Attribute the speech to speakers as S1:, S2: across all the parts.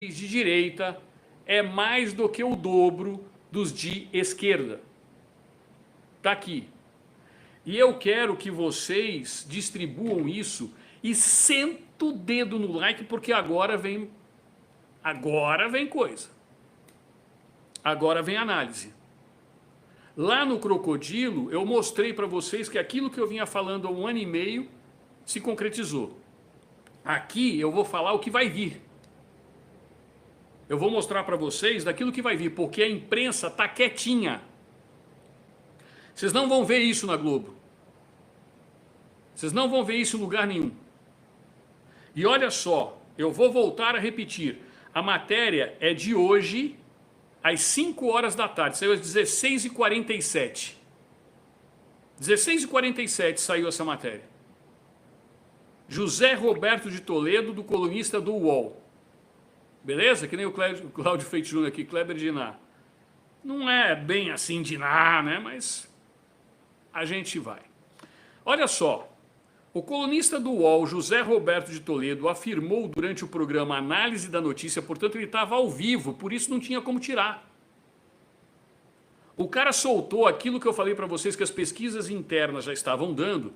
S1: de direita é mais do que o dobro dos de esquerda. Está aqui. E eu quero que vocês distribuam isso e senta o dedo no like, porque agora vem coisa. Agora vem análise. Lá no Crocodilo, eu mostrei para vocês que aquilo que eu vinha falando há 1 ano e meio se concretizou. Aqui eu vou falar o que vai vir. Eu vou mostrar para vocês daquilo que vai vir, porque a imprensa está quietinha. Vocês não vão ver isso na Globo. Vocês não vão ver isso em lugar nenhum. E olha só, eu vou voltar a repetir. A matéria é de hoje, às 5 horas da tarde. Saiu às 16h47. 16h47 saiu essa matéria. José Roberto de Toledo, do colunista do UOL. Beleza? Que nem o Cláudio Feito Júnior aqui, Kleber Diná. Não é bem assim Diná, né? Mas a gente vai. Olha só. O colunista do UOL, José Roberto de Toledo, afirmou durante o programa Análise da Notícia, portanto ele estava ao vivo, por isso não tinha como tirar. O cara soltou aquilo que eu falei para vocês que as pesquisas internas já estavam dando.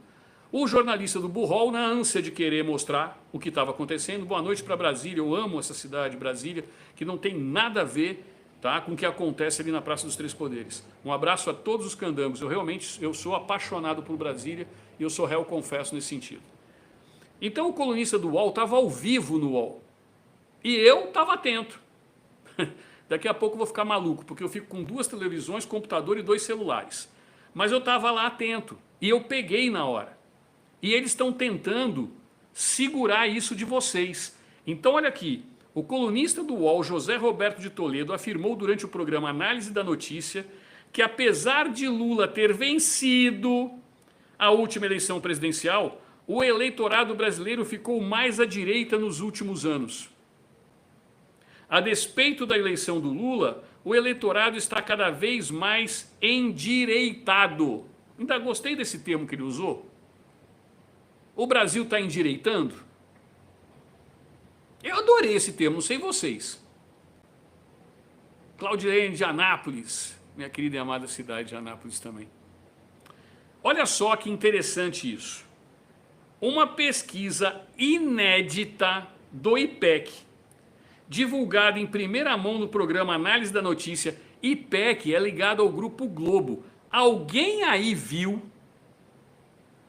S1: O jornalista do Burrol, na ânsia de querer mostrar o que estava acontecendo, boa noite para Brasília, eu amo essa cidade, Brasília, que não tem nada a ver, tá, com o que acontece ali na Praça dos Três Poderes. Um abraço a todos os candangos, eu sou apaixonado por Brasília e eu sou réu, confesso, nesse sentido. Então o colunista do UOL estava ao vivo no UOL e eu estava atento. Daqui a pouco eu vou ficar maluco, porque eu fico com 2 televisões, computador e 2 celulares. Mas eu estava lá atento e eu peguei na hora. E eles estão tentando segurar isso de vocês. Então olha aqui, o colunista do UOL, José Roberto de Toledo, afirmou durante o programa Análise da Notícia que apesar de Lula ter vencido a última eleição presidencial, o eleitorado brasileiro ficou mais à direita nos últimos anos. A despeito da eleição do Lula, o eleitorado está cada vez mais endireitado. Ainda gostei desse termo que ele usou. O Brasil está endireitando? Eu adorei esse termo, não sei vocês. Claudirene de Anápolis, minha querida e amada cidade de Anápolis também. Olha só que interessante isso. Uma pesquisa inédita do IPEC, divulgada em primeira mão no programa Análise da Notícia. IPEC é ligado ao Grupo Globo. Alguém aí viu?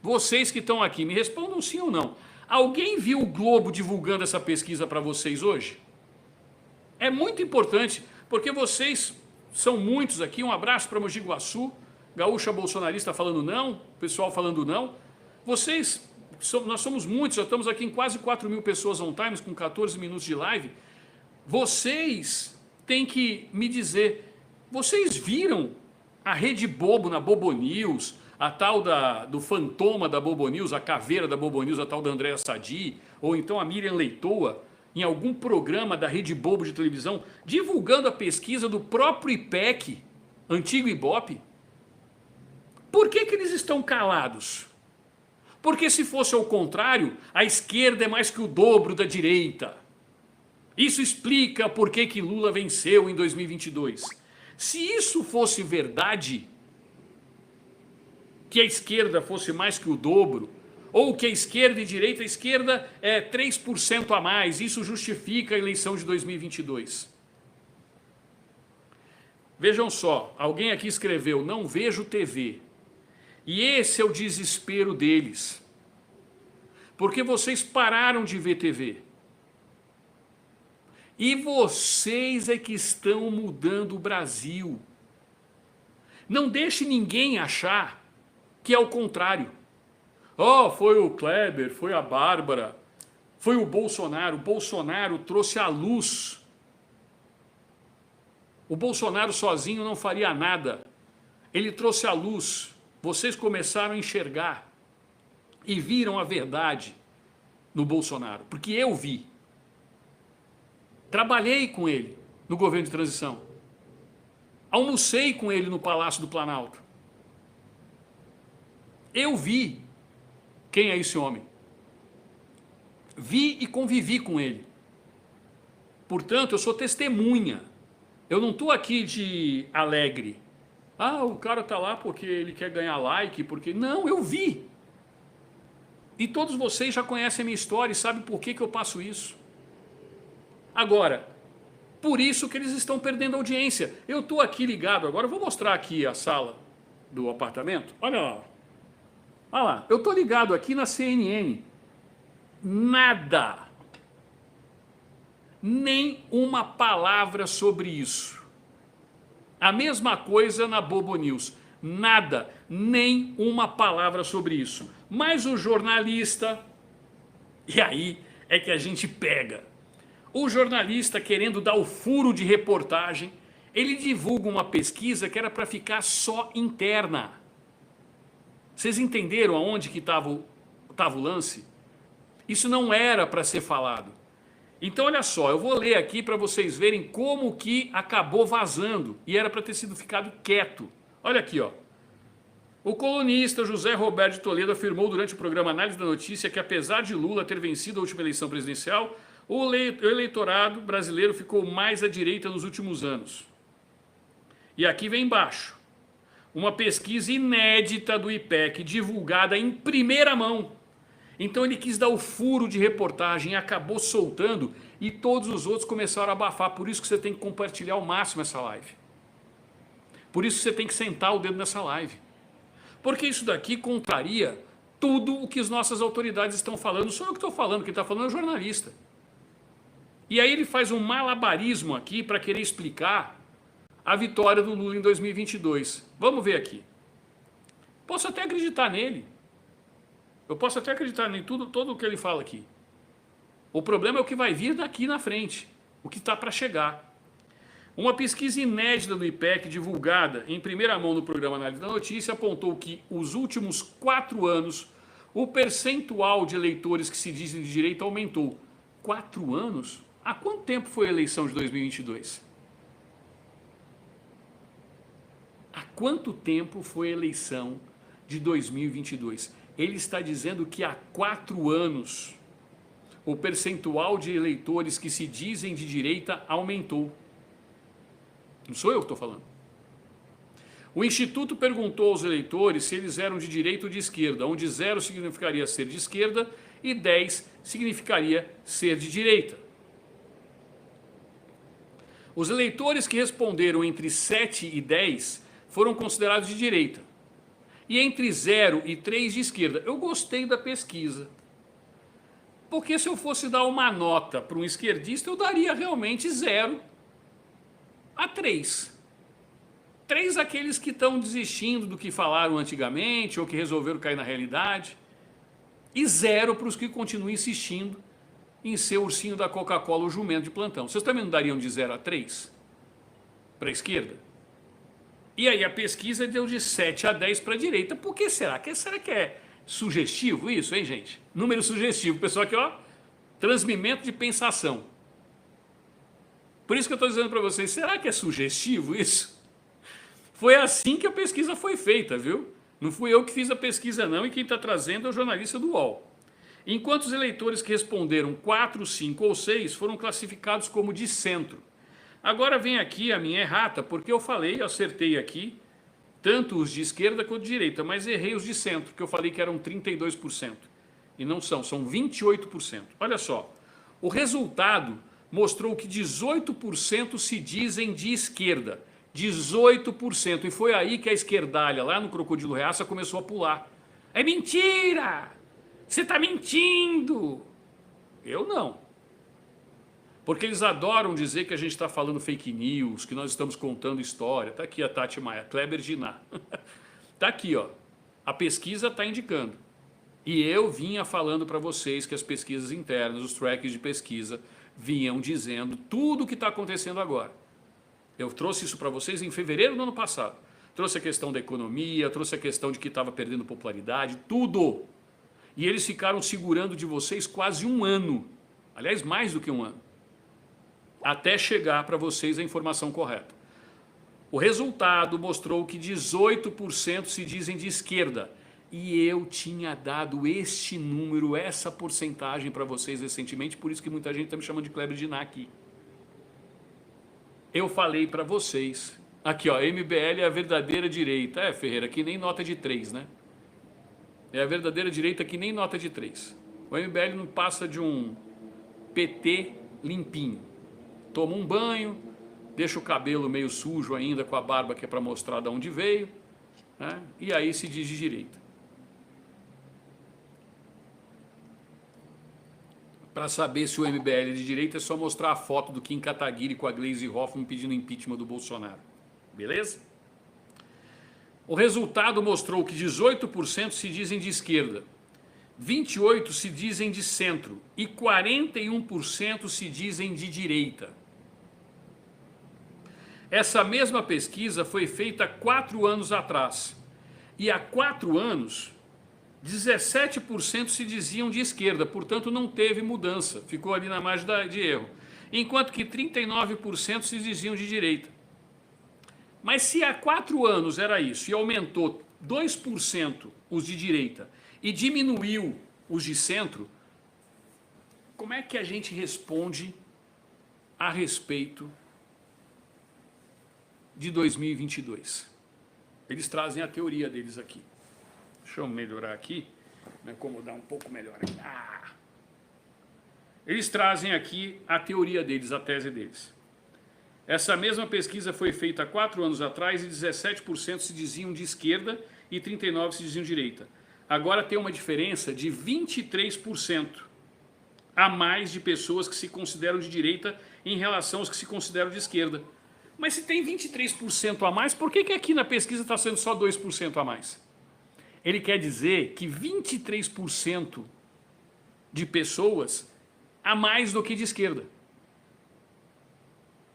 S1: Vocês que estão aqui, me respondam sim ou não. Alguém viu o Globo divulgando essa pesquisa para vocês hoje? É muito importante, porque vocês são muitos aqui. Um abraço para Mogi Guaçu, gaúcha bolsonarista falando não, pessoal falando não. Vocês, nós somos muitos, já estamos aqui em quase 4.000 pessoas on time, com 14 minutos de live. Vocês têm que me dizer, vocês viram a Rede Bobo na Bobo News, a tal do fantoma da Bobo News, a caveira da Bobo News, a tal da Andréa Sadi, ou então a Miriam Leitoa, em algum programa da Rede Bobo de televisão, divulgando a pesquisa do próprio IPEC, antigo Ibope? Por que eles estão calados? Porque se fosse ao contrário, a esquerda é mais que o dobro da direita. Isso explica por que Lula venceu em 2022. Se isso fosse verdade, que a esquerda fosse mais que o dobro, ou que a esquerda e direita, a esquerda é 3% a mais, isso justifica a eleição de 2022. Vejam só, alguém aqui escreveu, não vejo TV. E esse é o desespero deles. Porque vocês pararam de ver TV. E vocês é que estão mudando o Brasil. Não deixe ninguém achar que é o contrário. Oh, foi o Kleber, foi a Bárbara, foi o Bolsonaro. O Bolsonaro trouxe à luz. O Bolsonaro sozinho não faria nada. Ele trouxe à luz. Vocês começaram a enxergar e viram a verdade no Bolsonaro. Porque eu vi. Trabalhei com ele no governo de transição. Almocei com ele no Palácio do Planalto. Eu vi quem é esse homem. Vi e convivi com ele. Portanto, eu sou testemunha. Eu não estou aqui de alegre. Ah, o cara está lá porque ele quer ganhar like, porque... Não, eu vi. E todos vocês já conhecem a minha história e sabem por que eu passo isso. Agora, por isso que eles estão perdendo audiência. Eu estou aqui ligado, agora eu vou mostrar aqui a sala do apartamento. Olha lá. Olha lá, eu estou ligado aqui na CNN. Nada. Nem uma palavra sobre isso. A mesma coisa na Bobo News. Nada, nem uma palavra sobre isso. Mas o jornalista, e aí é que a gente pega. O jornalista, querendo dar o furo de reportagem, ele divulga uma pesquisa que era para ficar só interna. Vocês entenderam aonde que estava o lance? Isso não era para ser falado. Então olha só, eu vou ler aqui para vocês verem como que acabou vazando e era para ter sido ficado quieto. Olha aqui, ó. O colunista José Roberto de Toledo afirmou durante o programa Análise da Notícia que apesar de Lula ter vencido a última eleição presidencial, o eleitorado brasileiro ficou mais à direita nos últimos anos. E aqui vem embaixo. Uma pesquisa inédita do IPEC, divulgada em primeira mão. Então ele quis dar o furo de reportagem e acabou soltando e todos os outros começaram a abafar. Por isso que você tem que compartilhar ao máximo essa live. Por isso que você tem que sentar o dedo nessa live. Porque isso daqui contraria tudo o que as nossas autoridades estão falando. Não sou eu que estou falando, quem está falando é o jornalista. E aí ele faz um malabarismo aqui para querer explicar a vitória do Lula em 2022. Vamos ver aqui. Posso até acreditar nele. Eu posso até acreditar em todo o que ele fala aqui. O problema é o que vai vir daqui na frente. O que está para chegar. Uma pesquisa inédita do IPEC, divulgada em primeira mão no programa Análise da Notícia, apontou que os últimos 4 anos, o percentual de eleitores que se dizem de direita aumentou. 4 anos? Há quanto tempo foi a eleição de 2022? Há quanto tempo foi a eleição de 2022? Ele está dizendo que há 4 anos o percentual de eleitores que se dizem de direita aumentou. Não sou eu que estou falando. O Instituto perguntou aos eleitores se eles eram de direita ou de esquerda, onde 0 significaria ser de esquerda e 10 significaria ser de direita. Os eleitores que responderam entre 7 e 10 foram considerados de direita. E entre 0 e 3 de esquerda. Eu gostei da pesquisa. Porque se eu fosse dar uma nota para um esquerdista, eu daria realmente 0 a 3. 3 aqueles que estão desistindo do que falaram antigamente ou que resolveram cair na realidade. E 0 para os que continuam insistindo em ser o ursinho da Coca-Cola, o jumento de plantão. Vocês também não dariam de 0 a 3 para a esquerda? E aí a pesquisa deu de 7 a 10 para a direita. Por que será? Será que é sugestivo isso, hein, gente? Número sugestivo. Pessoal aqui, ó, transmimento de pensação. Por isso que eu estou dizendo para vocês, será que é sugestivo isso? Foi assim que a pesquisa foi feita, viu? Não fui eu que fiz a pesquisa não, e quem está trazendo é o jornalista do UOL. Enquanto os eleitores que responderam 4, 5 ou 6 foram classificados como de centro. Agora vem aqui a minha errata, porque eu falei, eu acertei aqui, tanto os de esquerda quanto de direita, mas errei os de centro, que eu falei que eram 32%. E não são 28%. Olha só, o resultado mostrou que 18% se dizem de esquerda. 18%. E foi aí que a esquerdalha, lá no Crocodilo Reaça, começou a pular. É mentira! Você está mentindo! Eu não. Porque eles adoram dizer que a gente está falando fake news, que nós estamos contando história. Está aqui a Tati Maia, Kleber Giná. Está aqui, ó. A pesquisa está indicando. E eu vinha falando para vocês que as pesquisas internas, os tracks de pesquisa, vinham dizendo tudo o que está acontecendo agora. Eu trouxe isso para vocês em fevereiro do ano passado. Trouxe a questão da economia, trouxe a questão de que estava perdendo popularidade, tudo. E eles ficaram segurando de vocês quase um ano. Aliás, mais do que um ano. Até chegar para vocês a informação correta. O resultado mostrou que 18% se dizem de esquerda. E eu tinha dado este número, essa porcentagem para vocês recentemente, por isso que muita gente está me chamando de Kleber Giná aqui. eu falei para vocês. Aqui, ó, MBL é a verdadeira direita. É, Ferreira, que nem nota de 3, né? É a verdadeira direita que nem nota de 3. O MBL não passa de um PT limpinho. Toma um banho, deixa o cabelo meio sujo ainda com a barba que é para mostrar de onde veio, né? E aí se diz de direita. Para saber se o MBL é de direita é só mostrar a foto do Kim Kataguiri com a Gleisi Hoffmann pedindo impeachment do Bolsonaro. Beleza? O resultado mostrou que 18% se dizem de esquerda, 28% se dizem de centro e 41% se dizem de direita. Essa mesma pesquisa foi feita 4 anos atrás. E há 4 anos, 17% se diziam de esquerda, portanto não teve mudança, ficou ali na margem de erro. Enquanto que 39% se diziam de direita. Mas se há 4 anos era isso e aumentou 2% os de direita e diminuiu os de centro, como é que a gente responde a respeito de 2022? Eles trazem a teoria deles aqui. Deixa eu melhorar aqui, me acomodar um pouco melhor aqui. Eles trazem aqui a teoria deles, a tese deles. Essa mesma pesquisa foi feita há 4 anos atrás e 17% se diziam de esquerda e 39% se diziam de direita. Agora tem uma diferença de 23% a mais de pessoas que se consideram de direita em relação aos que se consideram de esquerda. Mas se tem 23% a mais, por que aqui na pesquisa está sendo só 2% a mais? Ele quer dizer que 23% de pessoas a mais do que de esquerda.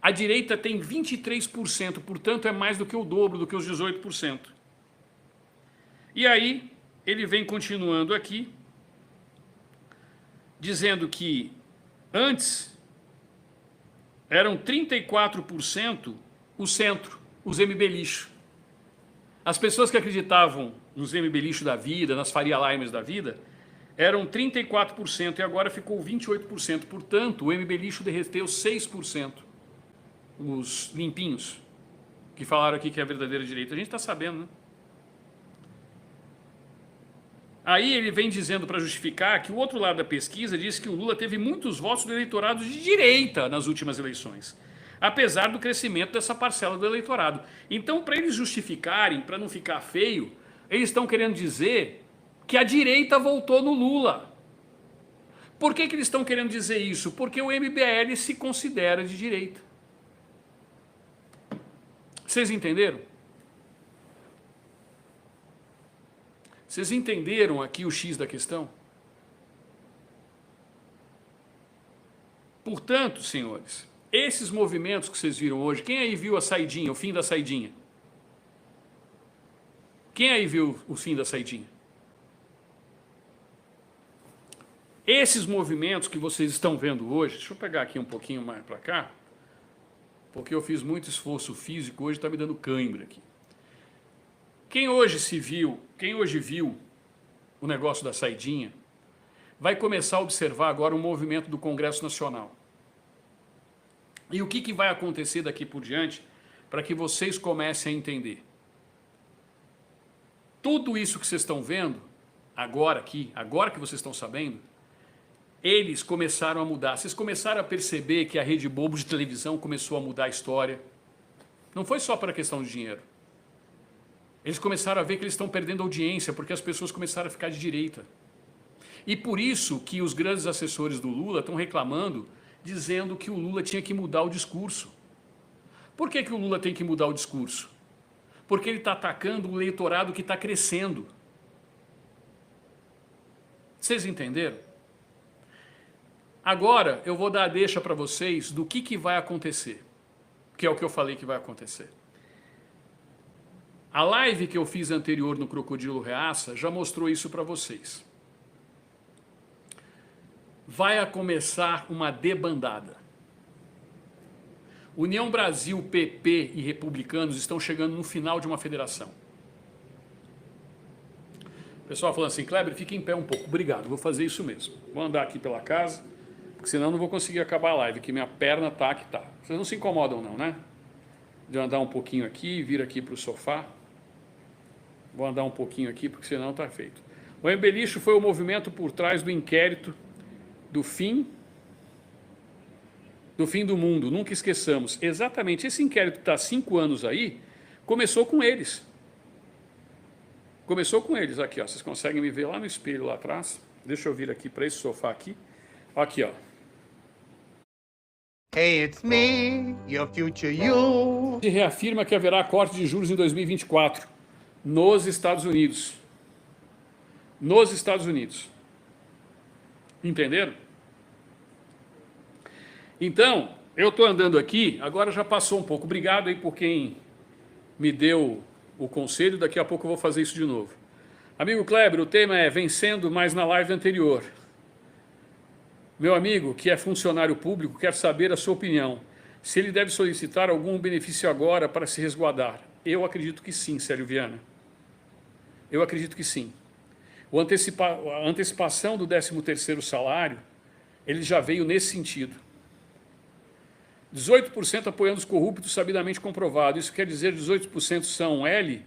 S1: A direita tem 23%, portanto é mais do que o dobro, do que os 18%. E aí, ele vem continuando aqui, dizendo que antes eram 34% o centro, os MBLixo. As pessoas que acreditavam nos MBLixo da vida, nas Faria Limers da vida, eram 34% e agora ficou 28%. Portanto, o MBLixo derreteu 6%. Os limpinhos, que falaram aqui que é a verdadeira direita. A gente está sabendo, né? Aí ele vem dizendo para justificar que o outro lado da pesquisa diz que o Lula teve muitos votos do eleitorado de direita nas últimas eleições, apesar do crescimento dessa parcela do eleitorado. Então, para eles justificarem, para não ficar feio, eles estão querendo dizer que a direita voltou no Lula. Por que eles estão querendo dizer isso? Porque o MBL se considera de direita. Vocês entenderam? Vocês entenderam aqui o X da questão? Portanto, senhores, esses movimentos que vocês viram hoje, quem aí viu a saidinha, o fim da saidinha? Quem aí viu o fim da saidinha? Esses movimentos que vocês estão vendo hoje, deixa eu pegar aqui um pouquinho mais para cá, porque eu fiz muito esforço físico, hoje está me dando cãibra aqui. Quem hoje viu o negócio da saidinha, vai começar a observar agora o movimento do Congresso Nacional. E o que vai acontecer daqui por diante, para que vocês comecem a entender. Tudo isso que vocês estão vendo, agora que vocês estão sabendo, eles começaram a mudar. Vocês começaram a perceber que a Rede Globo de televisão começou a mudar a história. Não foi só para a questão de dinheiro. Eles começaram a ver que eles estão perdendo audiência, porque as pessoas começaram a ficar de direita. E por isso que os grandes assessores do Lula estão reclamando, dizendo que o Lula tinha que mudar o discurso. Por que o Lula tem que mudar o discurso? Porque ele está atacando o eleitorado que está crescendo. Vocês entenderam? Agora eu vou dar a deixa para vocês do que vai acontecer, que é o que eu falei que vai acontecer. A live que eu fiz anterior no Crocodilo Reaça já mostrou isso para vocês. Vai começar uma debandada. União Brasil, PP e republicanos estão chegando no final de uma federação. O pessoal falando assim, Kleber, fica em pé um pouco. Obrigado, vou fazer isso mesmo. Vou andar aqui pela casa, porque senão não vou conseguir acabar a live, que minha perna tá que tá. Vocês não se incomodam não, né? De andar um pouquinho aqui, vir aqui para o sofá. Vou andar um pouquinho aqui, porque senão está feito. O embelixo foi o movimento por trás do inquérito do fim do mundo. Nunca esqueçamos. Exatamente, esse inquérito que está há 5 anos aí, começou com eles. Começou com eles. Aqui, ó, vocês conseguem me ver lá no espelho, lá atrás. Deixa eu vir aqui para esse sofá aqui. Aqui, ó.
S2: Hey, it's me, your future you.
S1: Reafirma que haverá corte de juros em 2024 nos Estados Unidos. Nos Estados Unidos. Entenderam? Então, eu estou andando aqui, agora já passou um pouco. Obrigado aí por quem me deu o conselho, daqui a pouco eu vou fazer isso de novo. Amigo Kleber, o tema é vencendo, mas na live anterior. Meu amigo, que é funcionário público, quer saber a sua opinião. Se ele deve solicitar algum benefício agora para se resguardar. Eu acredito que sim, Célio Viana. Eu acredito que sim. A antecipação do 13º salário, ele já veio nesse sentido. 18% apoiando os corruptos, sabidamente comprovado. Isso quer dizer 18% são L?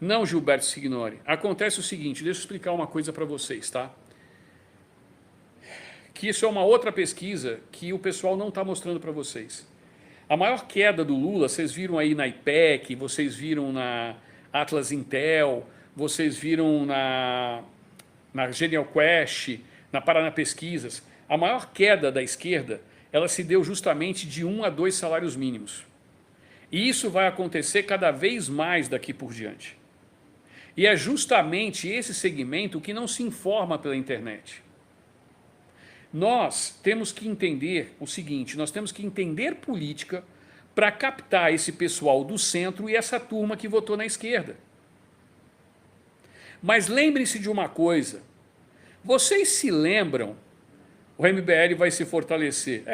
S1: Não, Gilberto Signori. Acontece o seguinte, deixa eu explicar uma coisa para vocês, tá? Que isso é uma outra pesquisa que o pessoal não está mostrando para vocês. A maior queda do Lula, vocês viram aí na IPEC, vocês viram na Atlas Intel, vocês viram na Genial Quest, na Paraná Pesquisas. A maior queda da esquerda, ela se deu justamente de 1 a 2 salários mínimos. E isso vai acontecer cada vez mais daqui por diante. E é justamente esse segmento que não se informa pela internet. Nós temos que entender o seguinte, nós temos que entender política para captar esse pessoal do centro e essa turma que votou na esquerda. Mas lembrem-se de uma coisa, vocês se lembram, o MBL vai se fortalecer?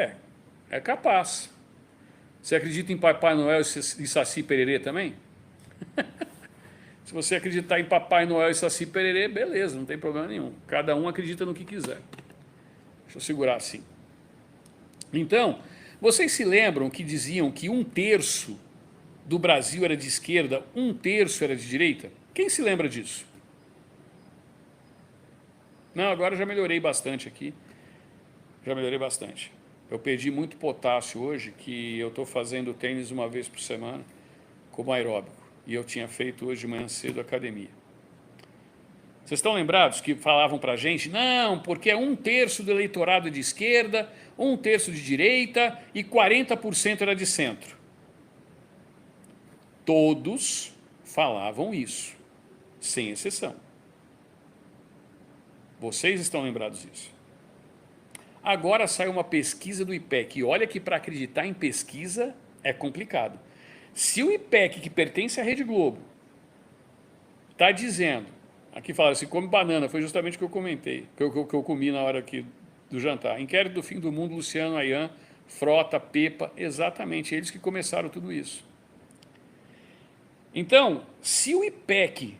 S1: É capaz. Você acredita em Papai Noel e Saci Pererê também? Se você acreditar em Papai Noel e Saci Pererê, beleza, não tem problema nenhum. Cada um acredita no que quiser. Deixa eu segurar assim. Então, vocês se lembram que diziam que 1/3 do Brasil era de esquerda, 1/3 era de direita? Quem se lembra disso? Não, agora já melhorei bastante aqui. Já melhorei bastante. Eu perdi muito potássio hoje, que eu estou fazendo tênis uma vez por semana, como aeróbico. E eu tinha feito hoje de manhã cedo academia. Vocês estão lembrados que falavam para a gente, não, porque é 1/3 do eleitorado de esquerda, 1/3 de direita e 40% era de centro. Todos falavam isso, sem exceção. Vocês estão lembrados disso. Agora sai uma pesquisa do IPEC, e olha que para acreditar em pesquisa é complicado. Se o IPEC, que pertence à Rede Globo, está dizendo, aqui fala assim, come banana, foi justamente o que eu comentei, que eu comi na hora aqui do jantar. Inquérito do fim do mundo, Luciano Ayan, Frota, Pepa, exatamente, eles que começaram tudo isso. Então, se o IPEC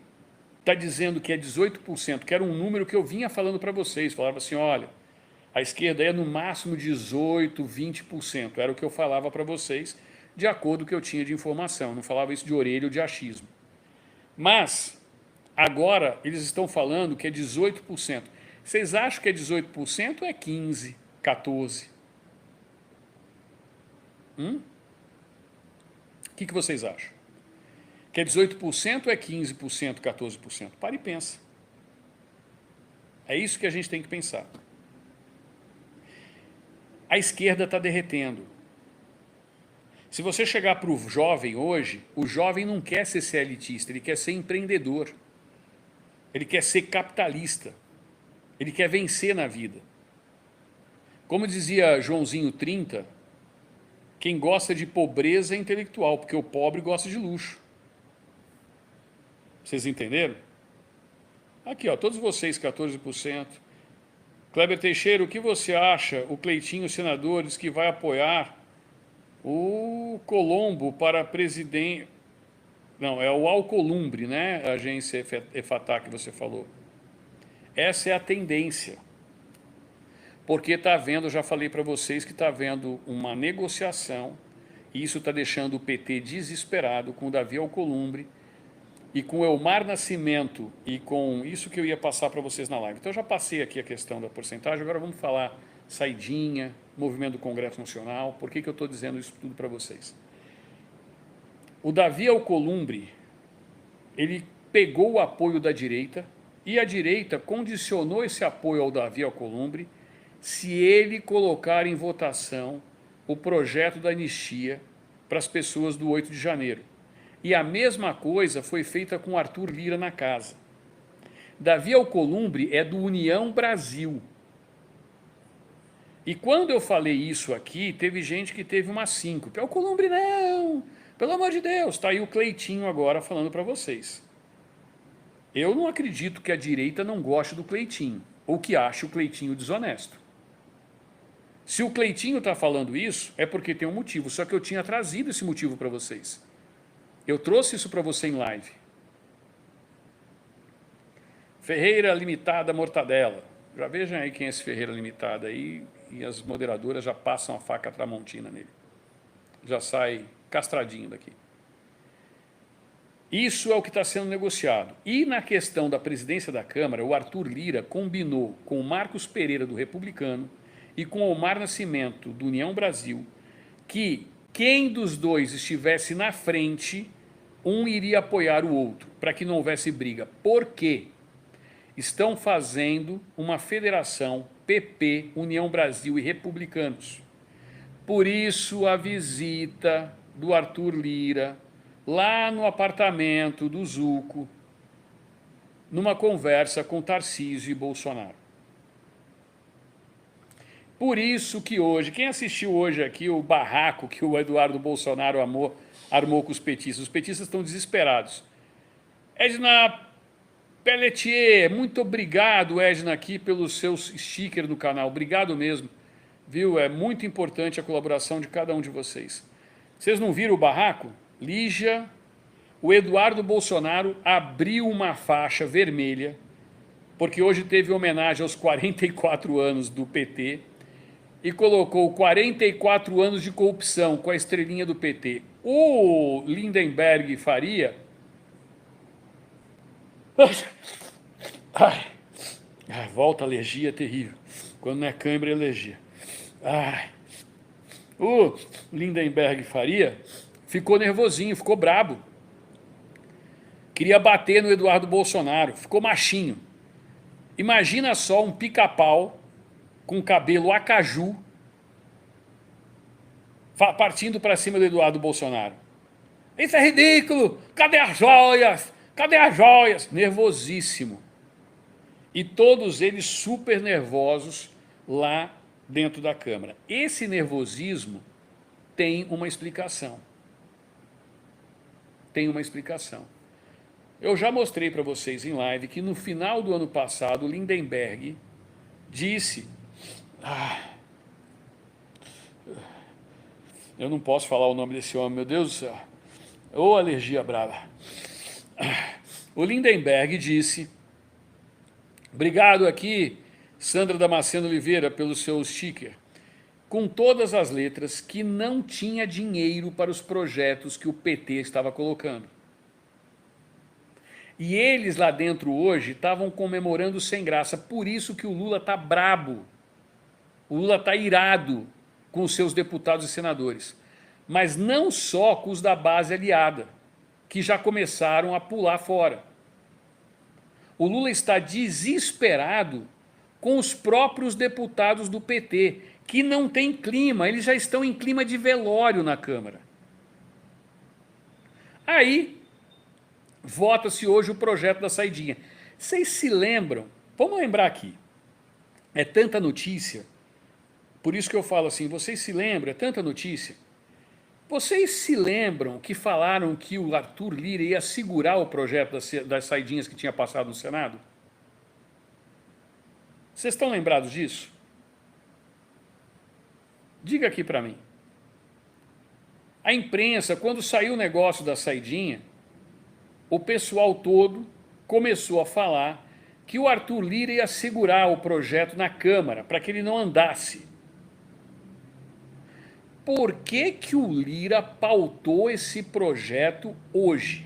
S1: está dizendo que é 18%, que era um número que eu vinha falando para vocês, falava assim, olha, a esquerda é no máximo 18%, 20%, era o que eu falava para vocês, de acordo com o que eu tinha de informação, não falava isso de orelha ou de achismo. Mas, agora, eles estão falando que é 18%. Vocês acham que é 18% ou é 15%, 14%? O que vocês acham? Que é 18% ou é 15%, 14%? Para e pensa. É isso que a gente tem que pensar. A esquerda está derretendo. Se você chegar para o jovem hoje, o jovem não quer ser elitista, ele quer ser empreendedor. Ele quer ser capitalista. Ele quer vencer na vida. Como dizia Joãozinho 30, quem gosta de pobreza é intelectual, porque o pobre gosta de luxo. Vocês entenderam? Aqui, ó, todos vocês, 14%. Kleber Teixeira, o que você acha, o Cleitinho, senador, diz que vai apoiar o Colombo para presidente... Não, é o Alcolumbre, né? A agência EFATAC que você falou. Essa é a tendência. Porque está havendo, já falei para vocês que está havendo uma negociação E isso está deixando o PT desesperado com o Davi Alcolumbre e com o Elmar Nascimento e com isso que eu ia passar para vocês na live. Então eu já passei aqui a questão da porcentagem, agora vamos falar saidinha, movimento do Congresso Nacional. Por que eu estou dizendo isso tudo para vocês? O Davi Alcolumbre, ele pegou o apoio da direita e a direita condicionou esse apoio ao Davi Alcolumbre se ele colocar em votação o projeto da anistia para as pessoas do 8 de janeiro. E a mesma coisa foi feita com Arthur Lira na casa. Davi Alcolumbre é do União Brasil. E quando eu falei isso aqui, teve gente que teve uma síncope. Alcolumbre não, pelo amor de Deus. Está aí o Cleitinho agora falando para vocês. Eu não acredito que a direita não goste do Cleitinho, ou que ache o Cleitinho desonesto. Se o Cleitinho está falando isso, é porque tem um motivo, só que eu tinha trazido esse motivo para vocês. Eu trouxe isso para você em live. Ferreira Limitada Mortadela. Já vejam aí quem é esse Ferreira Limitada aí, e as moderadoras já passam a faca tramontina nele. Já sai castradinho daqui. Isso é o que está sendo negociado. E na questão da presidência da Câmara, o Arthur Lira combinou com o Marcos Pereira, do Republicano, e com o Elmar Nascimento, do União Brasil, que quem dos dois estivesse na frente, um iria apoiar o outro, para que não houvesse briga. Por quê? Estão fazendo uma federação PP, União Brasil e Republicanos. Por isso a visita do Arthur Lira lá no apartamento do Zucco, numa conversa com Tarcísio e Bolsonaro. Por isso que hoje, quem assistiu hoje aqui o barraco que o Eduardo Bolsonaro armou com os petistas estão desesperados. Edna Pelletier, muito obrigado, Edna, aqui pelos seus stickers no canal, obrigado mesmo, viu? É muito importante a colaboração de cada um de vocês. Vocês não viram o barraco? Lígia, o Eduardo Bolsonaro abriu uma faixa vermelha, porque hoje teve homenagem aos 44 anos do PT, e colocou 44 anos de corrupção com a estrelinha do PT. O Lindenberg Faria... volta a alergia terrível. Quando não é cãibra, é alergia. O Lindenberg Faria ficou nervosinho, ficou brabo. Queria bater no Eduardo Bolsonaro, ficou machinho. Imagina só um pica-pau com cabelo acaju, partindo para cima do Eduardo Bolsonaro. Isso é ridículo! Cadê as joias? Cadê as joias? Nervosíssimo. E todos eles super nervosos lá dentro da Câmara. Esse nervosismo tem uma explicação. Tem uma explicação. Eu já mostrei para vocês em live que no final do ano passado, o Lindenberg disse... eu não posso falar o nome desse homem, meu Deus do céu. Ô, alergia brava. O Lindenberg disse... Obrigado aqui, Sandra Damasceno Oliveira, pelo seu sticker. Com todas as letras, que não tinha dinheiro para os projetos que o PT estava colocando. E eles lá dentro hoje estavam comemorando sem graça. Por isso que o Lula está brabo. O Lula está irado com os seus deputados e senadores. Mas não só com os da base aliada, que já começaram a pular fora. O Lula está desesperado com os próprios deputados do PT, que não tem clima, eles já estão em clima de velório na Câmara. Aí, vota-se hoje o projeto da saidinha. Vocês se lembram? Vamos lembrar aqui. É tanta notícia, por isso que eu falo assim, vocês se lembram, é tanta notícia. Vocês se lembram que falaram que o Arthur Lira ia segurar o projeto das saidinhas que tinha passado no Senado? Vocês estão lembrados disso? Diga aqui para mim. A imprensa, quando saiu o negócio da saidinha, o pessoal todo começou a falar que o Arthur Lira ia segurar o projeto na Câmara, para que ele não andasse. por que que o Lira pautou esse projeto hoje?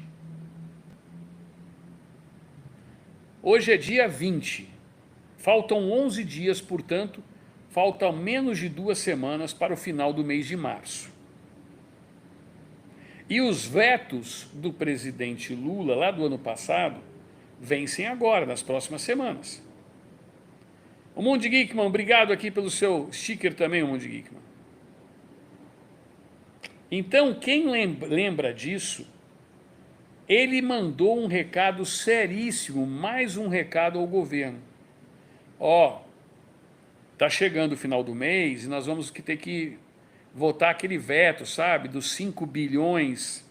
S1: Hoje é dia 20. Faltam 11 dias, portanto, faltam menos de 2 semanas para o final do mês de março. E os vetos do presidente Lula, lá do ano passado, vencem agora, nas próximas semanas. O Mundo Geekman, obrigado aqui pelo seu sticker também, o Mundo Geekman. Então, quem lembra disso, ele mandou um recado seríssimo, mais um recado ao governo. Ó, tá chegando o final do mês e nós vamos ter que votar aquele veto, sabe, dos 5 bilhões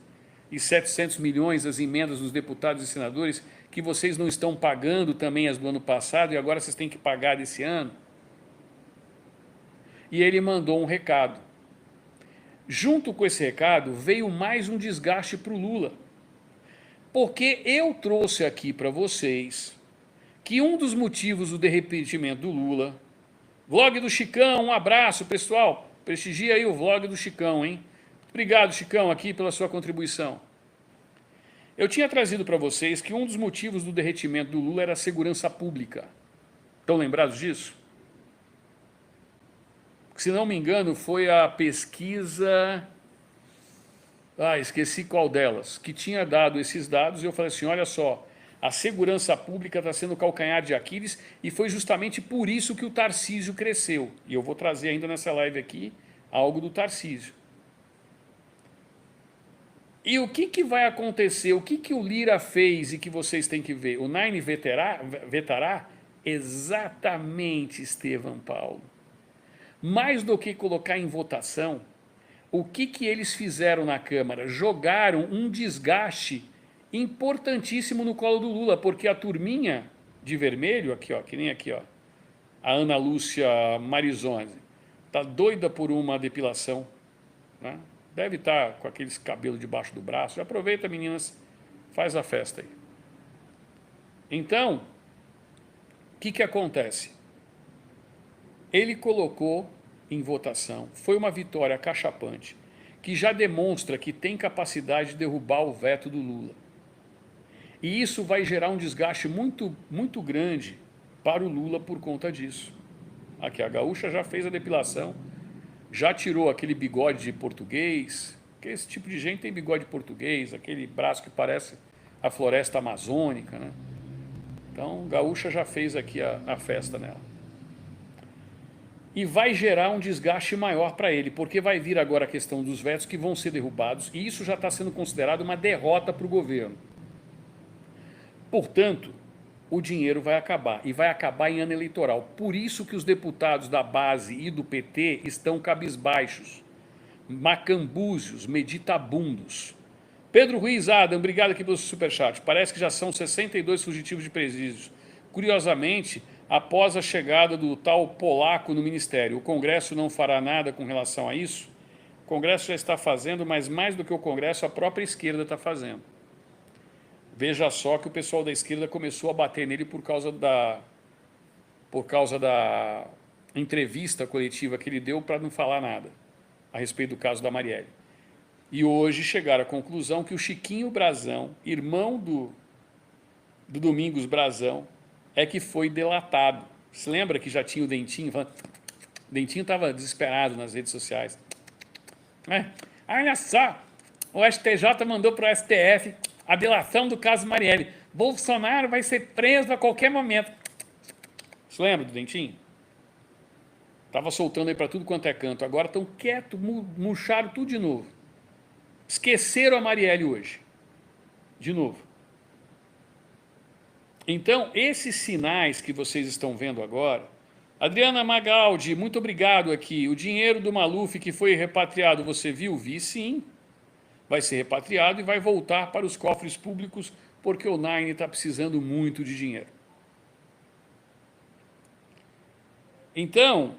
S1: e 700 milhões das emendas dos deputados e senadores que vocês não estão pagando também as do ano passado e agora vocês têm que pagar desse ano. E ele mandou um recado. Junto com esse recado veio mais um desgaste para o Lula. Porque eu trouxe aqui para vocês que um dos motivos do derretimento do Lula, vlog do Chicão, um abraço pessoal, prestigia aí o vlog do Chicão, hein? Obrigado, Chicão, aqui pela sua contribuição. Eu tinha trazido para vocês que um dos motivos do derretimento do Lula era a segurança pública. Estão lembrados disso? Se não me engano, foi a pesquisa... esqueci qual delas, que tinha dado esses dados e eu falei assim, olha só, a segurança pública está sendo o calcanhar de Aquiles e foi justamente por isso que o Tarcísio cresceu. E eu vou trazer ainda nessa live aqui algo do Tarcísio. E o que vai acontecer? O que o Lira fez e que vocês têm que ver? O Nine vetará? Exatamente, Estevão Paulo. Mais do que colocar em votação, o que eles fizeram na Câmara? Jogaram um desgaste importantíssimo no colo do Lula, porque a turminha de vermelho, aqui ó, que nem aqui ó, a Ana Lúcia Marizone, tá doida por uma depilação, né? Deve estar com aqueles cabelos debaixo do braço. Aproveita, meninas, faz a festa aí. Então, o que acontece? Ele colocou em votação, foi uma vitória cachapante, que já demonstra que tem capacidade de derrubar o veto do Lula. E isso vai gerar um desgaste muito, muito grande para o Lula por conta disso. Aqui, a gaúcha já fez a depilação, já tirou aquele bigode de português, que esse tipo de gente tem bigode português, aquele braço que parece a floresta amazônica, né? Então, gaúcha já fez aqui a festa nela. E vai gerar um desgaste maior para ele, porque vai vir agora a questão dos vetos que vão ser derrubados, e isso já está sendo considerado uma derrota para o governo. Portanto, o dinheiro vai acabar, e vai acabar em ano eleitoral. Por isso que os deputados da base e do PT estão cabisbaixos, macambúzios, meditabundos. Pedro Ruiz Adam, obrigado aqui pelo superchat. Parece que já são 62 fugitivos de presídios. Curiosamente, após a chegada do tal polaco no ministério, o Congresso não fará nada com relação a isso? O Congresso já está fazendo, mas mais do que o Congresso, a própria esquerda está fazendo. Veja só que o pessoal da esquerda começou a bater nele por causa da entrevista coletiva que ele deu para não falar nada a respeito do caso da Marielle. E hoje chegaram à conclusão que o Chiquinho Brazão, irmão do Domingos Brazão, é que foi delatado. Se lembra que já tinha o Dentinho? O Dentinho estava desesperado nas redes sociais. Olha só, o STJ mandou para o STF a delação do caso Marielle. Bolsonaro vai ser preso a qualquer momento. Você lembra do Dentinho? Estava soltando aí para tudo quanto é canto. Agora estão quietos, murcharam tudo de novo. Esqueceram a Marielle hoje. De novo. Então, esses sinais que vocês estão vendo agora... Adriana Magaldi, muito obrigado aqui. O dinheiro do Maluf que foi repatriado, você viu? Vi sim. Vai ser repatriado e vai voltar para os cofres públicos, porque o Nine está precisando muito de dinheiro. Então,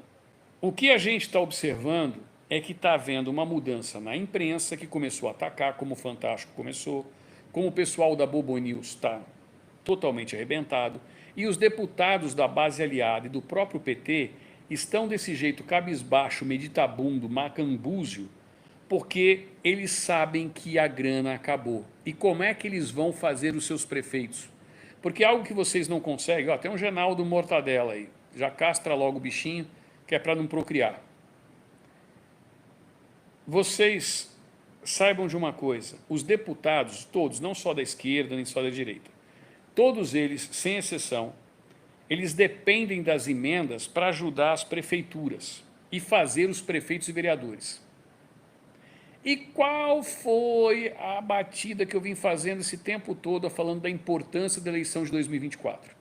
S1: o que a gente está observando é que está havendo uma mudança na imprensa, que começou a atacar, como o Fantástico começou, como o pessoal da Bobo News está totalmente arrebentado, e os deputados da base aliada e do próprio PT estão desse jeito cabisbaixo, meditabundo, macambúzio, porque eles sabem que a grana acabou. E como é que eles vão fazer os seus prefeitos? Porque algo que vocês não conseguem, ó, tem um Genaldo Mortadela aí, já castra logo o bichinho, que é para não procriar. Vocês saibam de uma coisa, os deputados, todos, não só da esquerda nem só da direita, todos eles, sem exceção, eles dependem das emendas para ajudar as prefeituras e fazer os prefeitos e vereadores. E qual foi a batida que eu vim fazendo esse tempo todo falando da importância da eleição de 2024?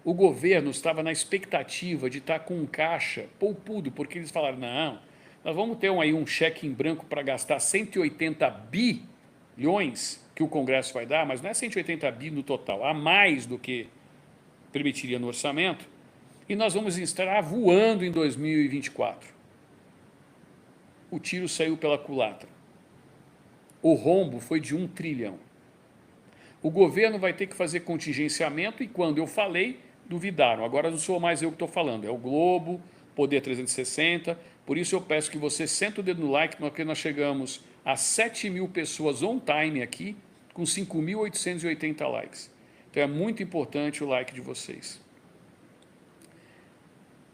S1: O governo estava na expectativa de estar com um caixa poupudo, porque eles falaram, não, nós vamos ter aí um cheque em branco para gastar 180 bilhões que o Congresso vai dar, mas não é 180 bi no total, a mais do que permitiria no orçamento, e nós vamos estar voando em 2024. O tiro saiu pela culatra. O rombo foi de 1 trilhão. O governo vai ter que fazer contingenciamento e quando eu falei, duvidaram. Agora não sou mais eu que estou falando, é o Globo, Poder 360. Por isso eu peço que você sente o dedo no like, porque nós chegamos a 7.000 pessoas on time aqui, com 5.880 likes. Então é muito importante o like de vocês.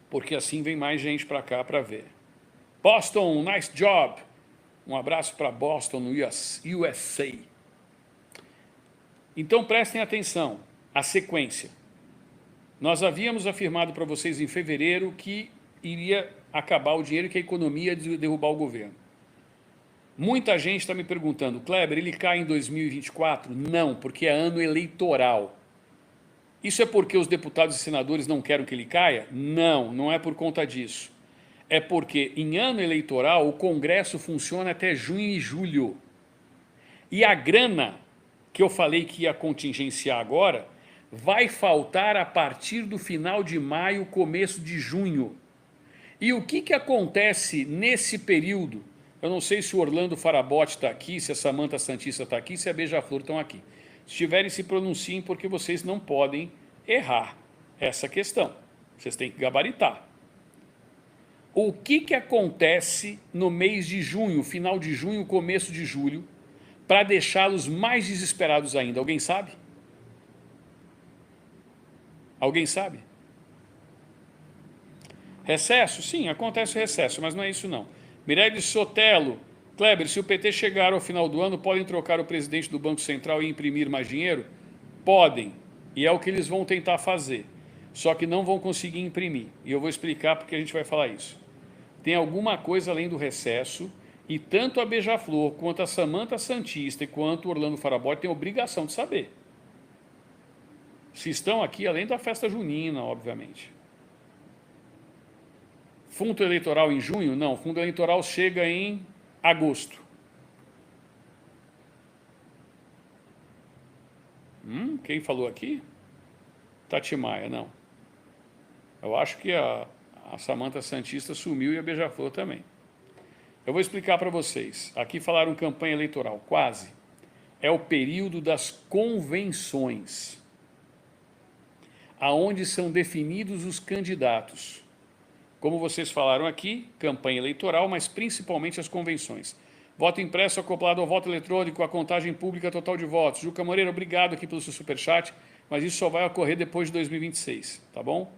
S1: Porque assim vem mais gente para cá para ver. Boston, nice job. Um abraço para Boston, no USA. Então prestem atenção, a sequência. Nós havíamos afirmado para vocês em fevereiro que iria acabar o dinheiro e que a economia ia derrubar o governo. Muita gente está me perguntando, Kleber, ele cai em 2024? Não, porque é ano eleitoral. Isso é porque os deputados e senadores não querem que ele caia? Não, não é por conta disso. É porque em ano eleitoral o Congresso funciona até junho e julho. E a grana que eu falei que ia contingenciar agora vai faltar a partir do final de maio, começo de junho. E o que acontece nesse período? Eu não sei se o Orlando Farabotti está aqui, se a Samantha Santista está aqui, se a Beija-Flor estão aqui. Se estiverem, se pronunciem, porque vocês não podem errar essa questão. Vocês têm que gabaritar. O que acontece no mês de junho, final de junho, começo de julho, para deixá-los mais desesperados ainda? Alguém sabe? Alguém sabe? Recesso? Sim, acontece recesso, mas não é isso não. Mireles Sotelo, Kleber, se o PT chegar ao final do ano, podem trocar o presidente do Banco Central e imprimir mais dinheiro? Podem, e é o que eles vão tentar fazer. Só que não vão conseguir imprimir, e eu vou explicar porque a gente vai falar isso. Tem alguma coisa além do recesso, e tanto a Beija-Flor, quanto a Samantha Santista, e quanto o Orlando Farabotti têm obrigação de saber. Se estão aqui, além da festa junina, obviamente. Fundo eleitoral em junho? Não, fundo eleitoral chega em agosto. Quem falou aqui? Tati Maia, não. Eu acho que a Samantha Santista sumiu e a Beija-Flor também. Eu vou explicar para vocês. Aqui falaram campanha eleitoral, quase. É o período das convenções, aonde são definidos os candidatos. Como vocês falaram aqui, campanha eleitoral, mas principalmente as convenções. Voto impresso acoplado ao voto eletrônico, a contagem pública total de votos. Juca Moreira, obrigado aqui pelo seu superchat, mas isso só vai ocorrer depois de 2026, tá bom?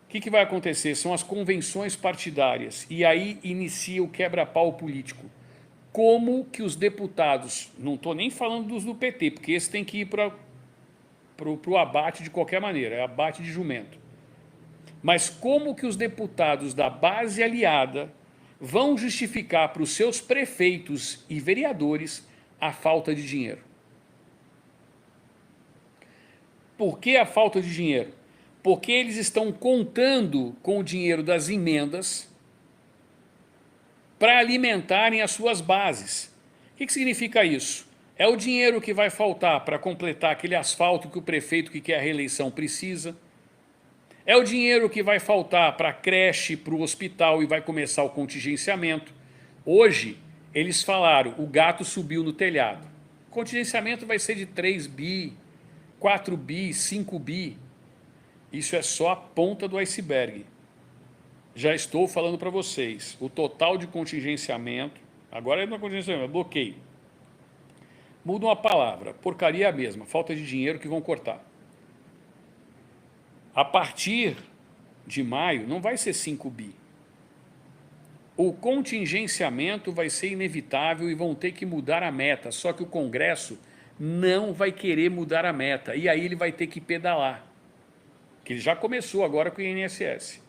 S1: O que vai acontecer? São as convenções partidárias, e aí inicia o quebra-pau político. Como que os deputados, não estou nem falando dos do PT, porque esse tem que ir para o abate de qualquer maneira, é abate de jumento. Mas como que os deputados da base aliada vão justificar para os seus prefeitos e vereadores a falta de dinheiro? Por que a falta de dinheiro? Porque eles estão contando com o dinheiro das emendas para alimentarem as suas bases. O que significa isso? É o dinheiro que vai faltar para completar aquele asfalto que o prefeito que quer a reeleição precisa. É o dinheiro que vai faltar para a creche, para o hospital e vai começar o contingenciamento. Hoje, eles falaram, o gato subiu no telhado. O contingenciamento vai ser de 3 bi, 4 bi, 5 bi. Isso é só a ponta do iceberg. Já estou falando para vocês, o total de contingenciamento, agora não é contingenciamento, é bloqueio. Muda uma palavra, porcaria é a mesma, falta de dinheiro que vão cortar. A partir de maio não vai ser 5 bi. O contingenciamento vai ser inevitável e vão ter que mudar a meta, só que o Congresso não vai querer mudar a meta, e aí ele vai ter que pedalar, que ele já começou agora com o INSS.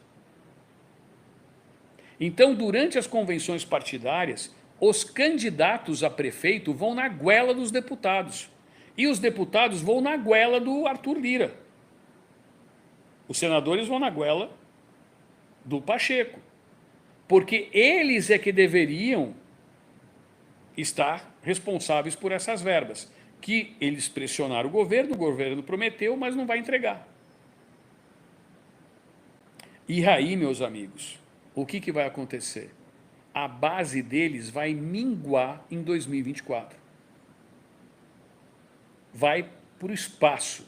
S1: Então, durante as convenções partidárias, os candidatos a prefeito vão na goela dos deputados, e os deputados vão na goela do Arthur Lira. Os senadores vão na goela do Pacheco, porque eles é que deveriam estar responsáveis por essas verbas, que eles pressionaram o governo prometeu, mas não vai entregar. E aí, meus amigos, o que vai acontecer? A base deles vai minguar em 2024. Vai para o espaço.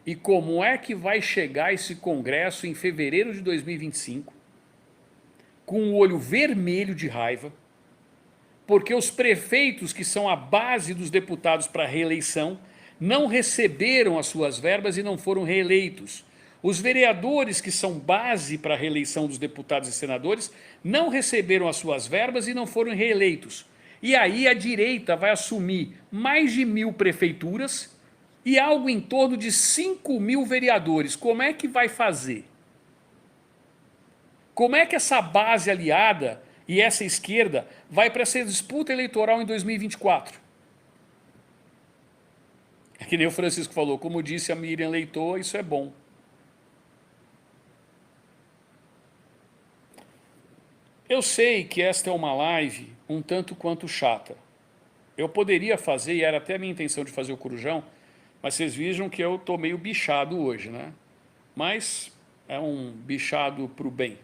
S1: E como é que vai chegar esse Congresso em fevereiro de 2025, com o olho vermelho de raiva, porque os prefeitos, que são a base dos deputados para reeleição, não receberam as suas verbas e não foram reeleitos. Os vereadores, que são base para a reeleição dos deputados e senadores, não receberam as suas verbas e não foram reeleitos. E aí a direita vai assumir mais de 1.000 prefeituras e algo em torno de 5.000 vereadores. Como é que vai fazer? Como é que essa base aliada e essa esquerda vai para essa disputa eleitoral em 2024? É que nem o Francisco falou, como disse a Miriam Leitoa, isso é bom. Eu sei que esta é uma live um tanto quanto chata. Eu poderia fazer, e era até a minha intenção de fazer o Corujão, mas vocês vejam que eu estou meio bichado hoje, né? Mas é um bichado para o bem.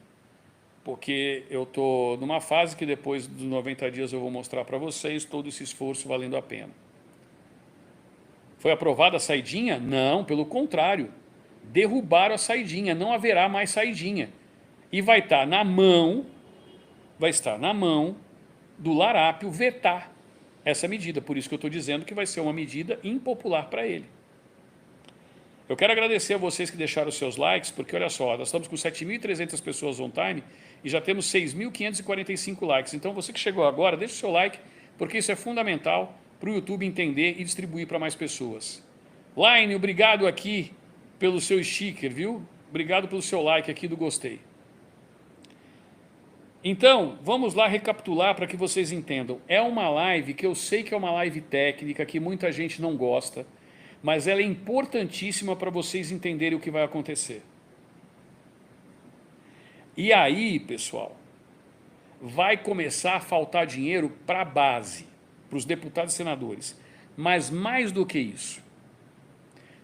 S1: Porque eu estou numa fase que depois dos 90 dias eu vou mostrar para vocês todo esse esforço valendo a pena. Foi aprovada a saidinha? Não, pelo contrário. Derrubaram a saidinha, não haverá mais saidinha. E vai estar na mão do Larápio vetar essa medida. Por isso que eu estou dizendo que vai ser uma medida impopular para ele. Eu quero agradecer a vocês que deixaram os seus likes, porque olha só, nós estamos com 7.300 pessoas on-time e já temos 6.545 likes. Então você que chegou agora, deixa o seu like, porque isso é fundamental para o YouTube entender e distribuir para mais pessoas. Line, obrigado aqui pelo seu sticker, viu? Obrigado pelo seu like aqui do gostei. Então, vamos lá recapitular para que vocês entendam. É uma live que eu sei que é uma live técnica, que muita gente não gosta, mas ela é importantíssima para vocês entenderem o que vai acontecer. E aí, pessoal, vai começar a faltar dinheiro para a base, para os deputados e senadores. Mas mais do que isso,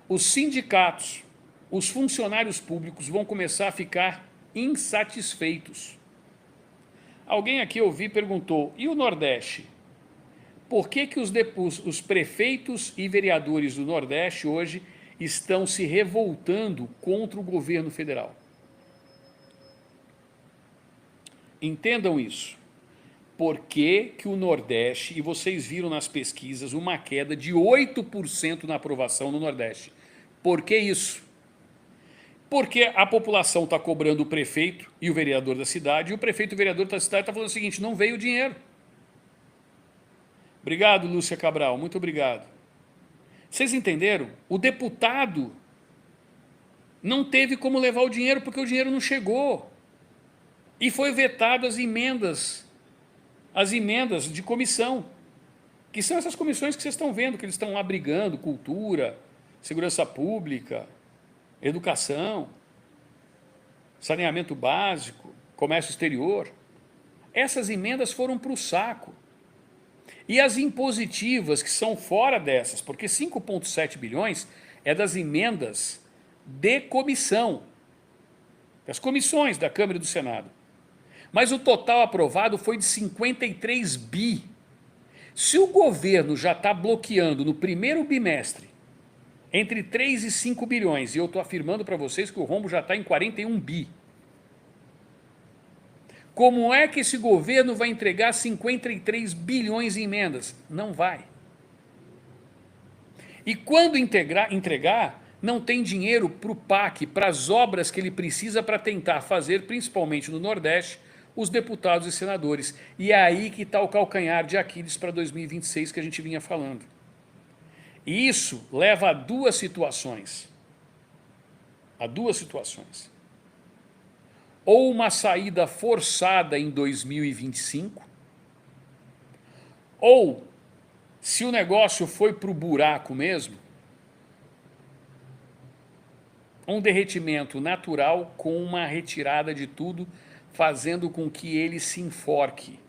S1: os sindicatos, os funcionários públicos vão começar a ficar insatisfeitos. Alguém aqui ouvi perguntou, e o Nordeste? Por que os prefeitos e vereadores do Nordeste hoje estão se revoltando contra o governo federal? Entendam isso. Por que o Nordeste, e vocês viram nas pesquisas uma queda de 8% na aprovação no Nordeste. Por que isso? Porque a população está cobrando o prefeito e o vereador da cidade, e o prefeito e o vereador da cidade estão falando o seguinte, não veio o dinheiro. Obrigado, Lúcia Cabral, muito obrigado. Vocês entenderam? O deputado não teve como levar o dinheiro porque o dinheiro não chegou. E foi vetado as emendas de comissão, que são essas comissões que vocês estão vendo, que eles estão lá brigando, cultura, segurança pública, educação, saneamento básico, comércio exterior. Essas emendas foram para o saco. E as impositivas, que são fora dessas, porque 5,7 bilhões é das emendas de comissão, das comissões da Câmara e do Senado. Mas o total aprovado foi de 53 bi. Se o governo já está bloqueando no primeiro bimestre, Entre 3 e 5 bilhões. E eu estou afirmando para vocês que o rombo já está em 41 bi. Como é que esse governo vai entregar 53 bilhões em emendas? Não vai. E quando entregar, não tem dinheiro para o PAC, para as obras que ele precisa para tentar fazer, principalmente no Nordeste, os deputados e senadores. E é aí que está o calcanhar de Aquiles para 2026 que a gente vinha falando. E isso leva a duas situações. Ou uma saída forçada em 2025, ou, se o negócio foi para o buraco mesmo, um derretimento natural com uma retirada de tudo, fazendo com que ele se enforque.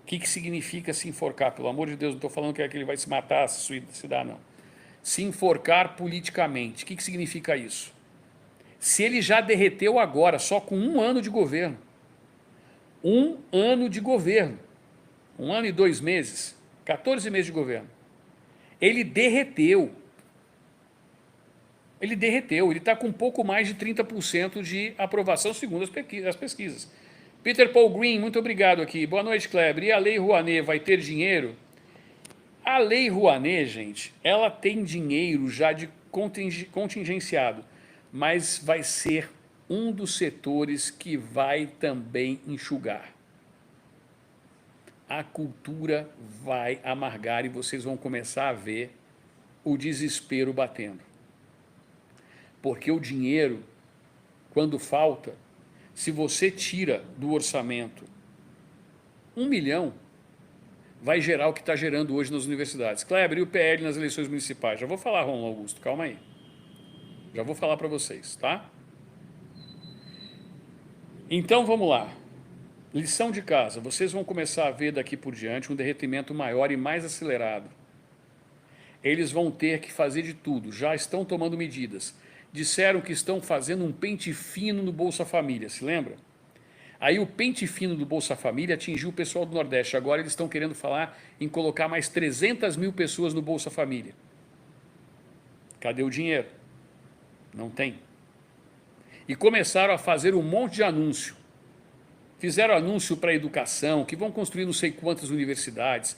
S1: O que significa se enforcar? Pelo amor de Deus, não estou falando que ele vai se matar, se suicidar, não. Se enforcar politicamente. O que significa isso? Se ele já derreteu agora, só com 1 ano de governo. 1 ano de governo. 1 ano e 2 meses. 14 meses de governo. Ele derreteu. Ele está com um pouco mais de 30% de aprovação, segundo as pesquisas. Peter Paul Green, muito obrigado aqui. Boa noite, Kleber. E a Lei Rouanet vai ter dinheiro? A Lei Rouanet, gente, ela tem dinheiro já de contingenciado, mas vai ser um dos setores que vai também enxugar. A cultura vai amargar e vocês vão começar a ver o desespero batendo. Porque o dinheiro, quando falta, se você tira do orçamento 1 milhão, vai gerar o que está gerando hoje nas universidades. Kleber, e o PL nas eleições municipais? Já vou falar, Romulo Augusto, calma aí. Já vou falar para vocês, tá? Então, vamos lá. Lição de casa. Vocês vão começar a ver daqui por diante um derretimento maior e mais acelerado. Eles vão ter que fazer de tudo. Já estão tomando medidas. Disseram que estão fazendo um pente fino no Bolsa Família, se lembra? Aí o pente fino do Bolsa Família atingiu o pessoal do Nordeste. Agora eles estão querendo falar em colocar mais 300 mil pessoas no Bolsa Família. Cadê o dinheiro? Não tem. E começaram a fazer um monte de anúncio. Fizeram anúncio para a educação, que vão construir não sei quantas universidades.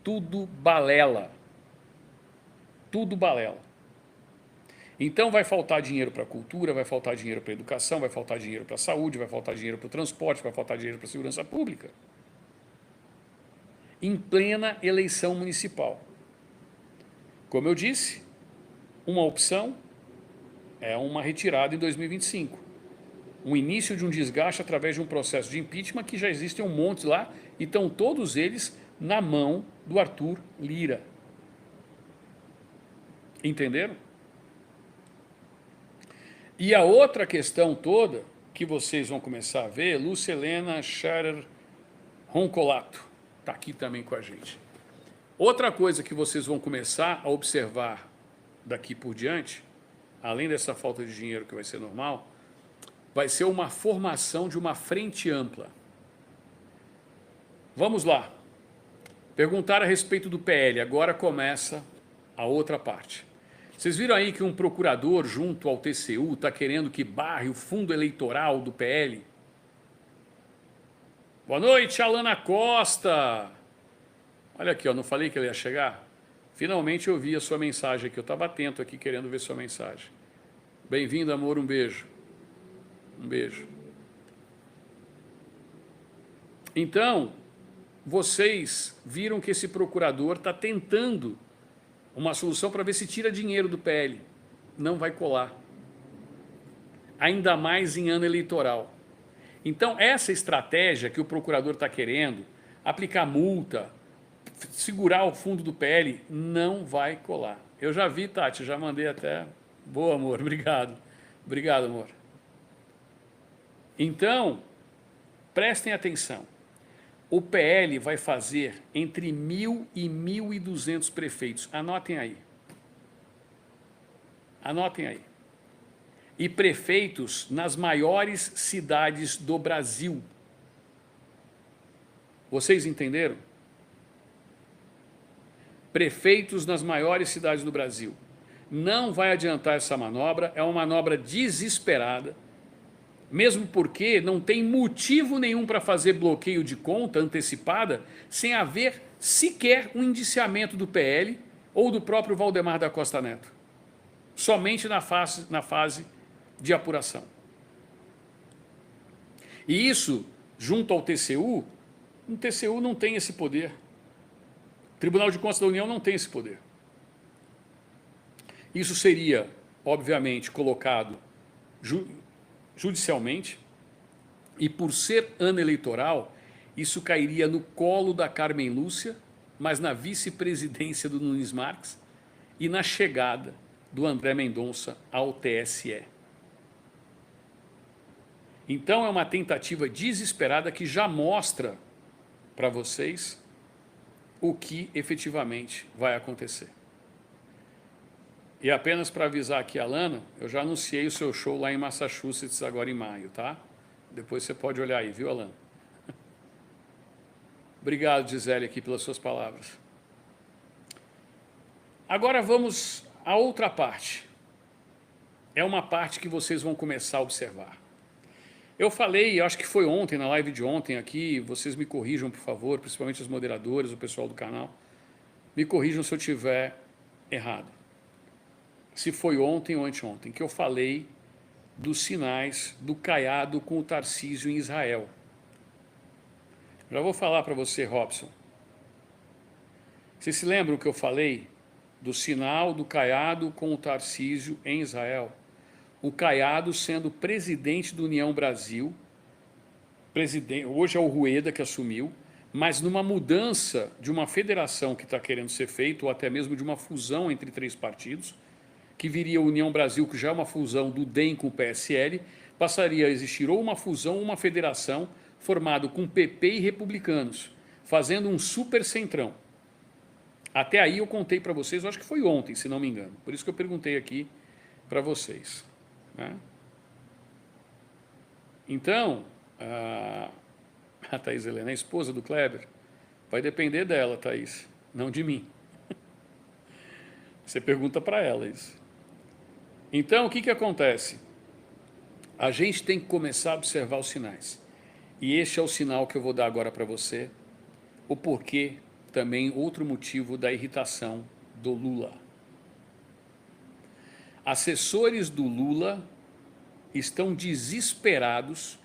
S1: Tudo balela. Tudo balela. Então vai faltar dinheiro para a cultura, vai faltar dinheiro para a educação, vai faltar dinheiro para a saúde, vai faltar dinheiro para o transporte, vai faltar dinheiro para a segurança pública. Em plena eleição municipal. Como eu disse, uma opção é uma retirada em 2025. Um início de um desgaste através de um processo de impeachment que já existem um monte lá e estão todos eles na mão do Arthur Lira. Entenderam? E a outra questão toda que vocês vão começar a ver, Lúcia Helena Scherer Roncolato, está aqui também com a gente. Outra coisa que vocês vão começar a observar daqui por diante, além dessa falta de dinheiro que vai ser normal, vai ser uma formação de uma frente ampla. Vamos lá. Perguntar a respeito do PL, agora começa a outra parte. Vocês viram aí que um procurador junto ao TCU está querendo que barre o fundo eleitoral do PL? Boa noite, Alana Costa. Olha aqui, ó, não falei que ele ia chegar? Finalmente eu vi a sua mensagem aqui, eu estava atento aqui querendo ver sua mensagem. Bem-vindo, amor, um beijo. Um beijo. Então, vocês viram que esse procurador está tentando uma solução para ver se tira dinheiro do PL. Não vai colar. Ainda mais em ano eleitoral. Então, essa estratégia que o procurador está querendo, aplicar multa, segurar o fundo do PL, não vai colar. Eu já vi, Tati, já mandei até. Boa, amor, obrigado. Obrigado, amor. Então, prestem atenção. O PL vai fazer entre 1.000 e 1.200 prefeitos. Anotem aí. Anotem aí. E prefeitos nas maiores cidades do Brasil. Vocês entenderam? Prefeitos nas maiores cidades do Brasil. Não vai adiantar essa manobra, é uma manobra desesperada, mesmo porque não tem motivo nenhum para fazer bloqueio de conta antecipada sem haver sequer um indiciamento do PL ou do próprio Valdemar da Costa Neto. Somente na fase de apuração. E isso, junto ao TCU, o TCU não tem esse poder. O Tribunal de Contas da União não tem esse poder. Isso seria, obviamente, colocado judicialmente, e por ser ano eleitoral, isso cairia no colo da Carmen Lúcia, mas na vice-presidência do Nunes Marques e na chegada do André Mendonça ao TSE. Então é uma tentativa desesperada que já mostra para vocês o que efetivamente vai acontecer. E apenas para avisar aqui, Alana, eu já anunciei o seu show lá em Massachusetts agora em maio, tá? Depois você pode olhar aí, viu, Alana? Obrigado, Gisele, aqui pelas suas palavras. Agora vamos à outra parte. É uma parte que vocês vão começar a observar. Eu falei, acho que foi ontem, na live de ontem aqui, vocês me corrijam, por favor, principalmente os moderadores, o pessoal do canal, me corrijam se eu estiver errado. Se foi ontem ou anteontem, que eu falei dos sinais do caiado com o Tarcísio em Israel. Já vou falar para você, Robson. Vocês se lembram que eu falei do sinal do caiado com o Tarcísio em Israel? O Caiado sendo presidente do União Brasil, hoje é o Rueda que assumiu, mas numa mudança de uma federação que está querendo ser feita, ou até mesmo de uma fusão entre 3 partidos, que viria a União Brasil, que já é uma fusão do DEM com o PSL, passaria a existir ou uma fusão ou uma federação formado com PP e republicanos, fazendo um super centrão. Até aí eu contei para vocês, eu acho que foi ontem, se não me engano, por isso que eu perguntei aqui para vocês. Né? Então, a Thaís Helena, a esposa do Kleber, vai depender dela, Thaís, não de mim. Você pergunta para ela isso. Então, o que acontece? A gente tem que começar a observar os sinais. E este é o sinal que eu vou dar agora para você, o porquê, também outro motivo da irritação do Lula. Assessores do Lula estão desesperados,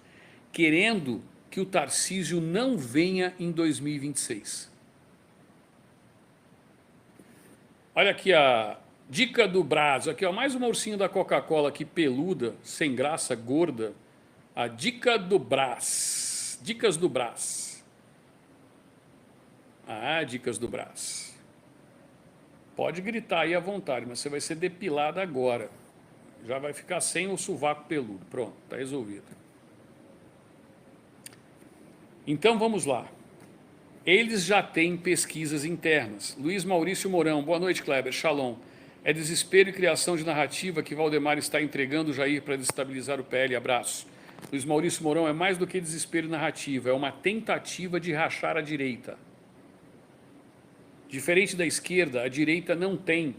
S1: querendo que o Tarcísio não venha em 2026. Olha aqui a dica do Brás, aqui ó, mais uma ursinho da Coca-Cola aqui, peluda, sem graça, gorda. A dica do Brás, dicas do Brás. Dicas do Brás. Pode gritar aí à vontade, mas você vai ser depilada agora. Já vai ficar sem o sovaco peludo. Pronto, está resolvido. Então vamos lá. Eles já têm pesquisas internas. Luiz Maurício Mourão, boa noite, Kleber, shalom. É desespero e criação de narrativa que Valdemar está entregando o Jair para desestabilizar o PL, abraço. Luiz Maurício Mourão, é mais do que desespero e narrativa, é uma tentativa de rachar a direita. Diferente da esquerda, a direita não tem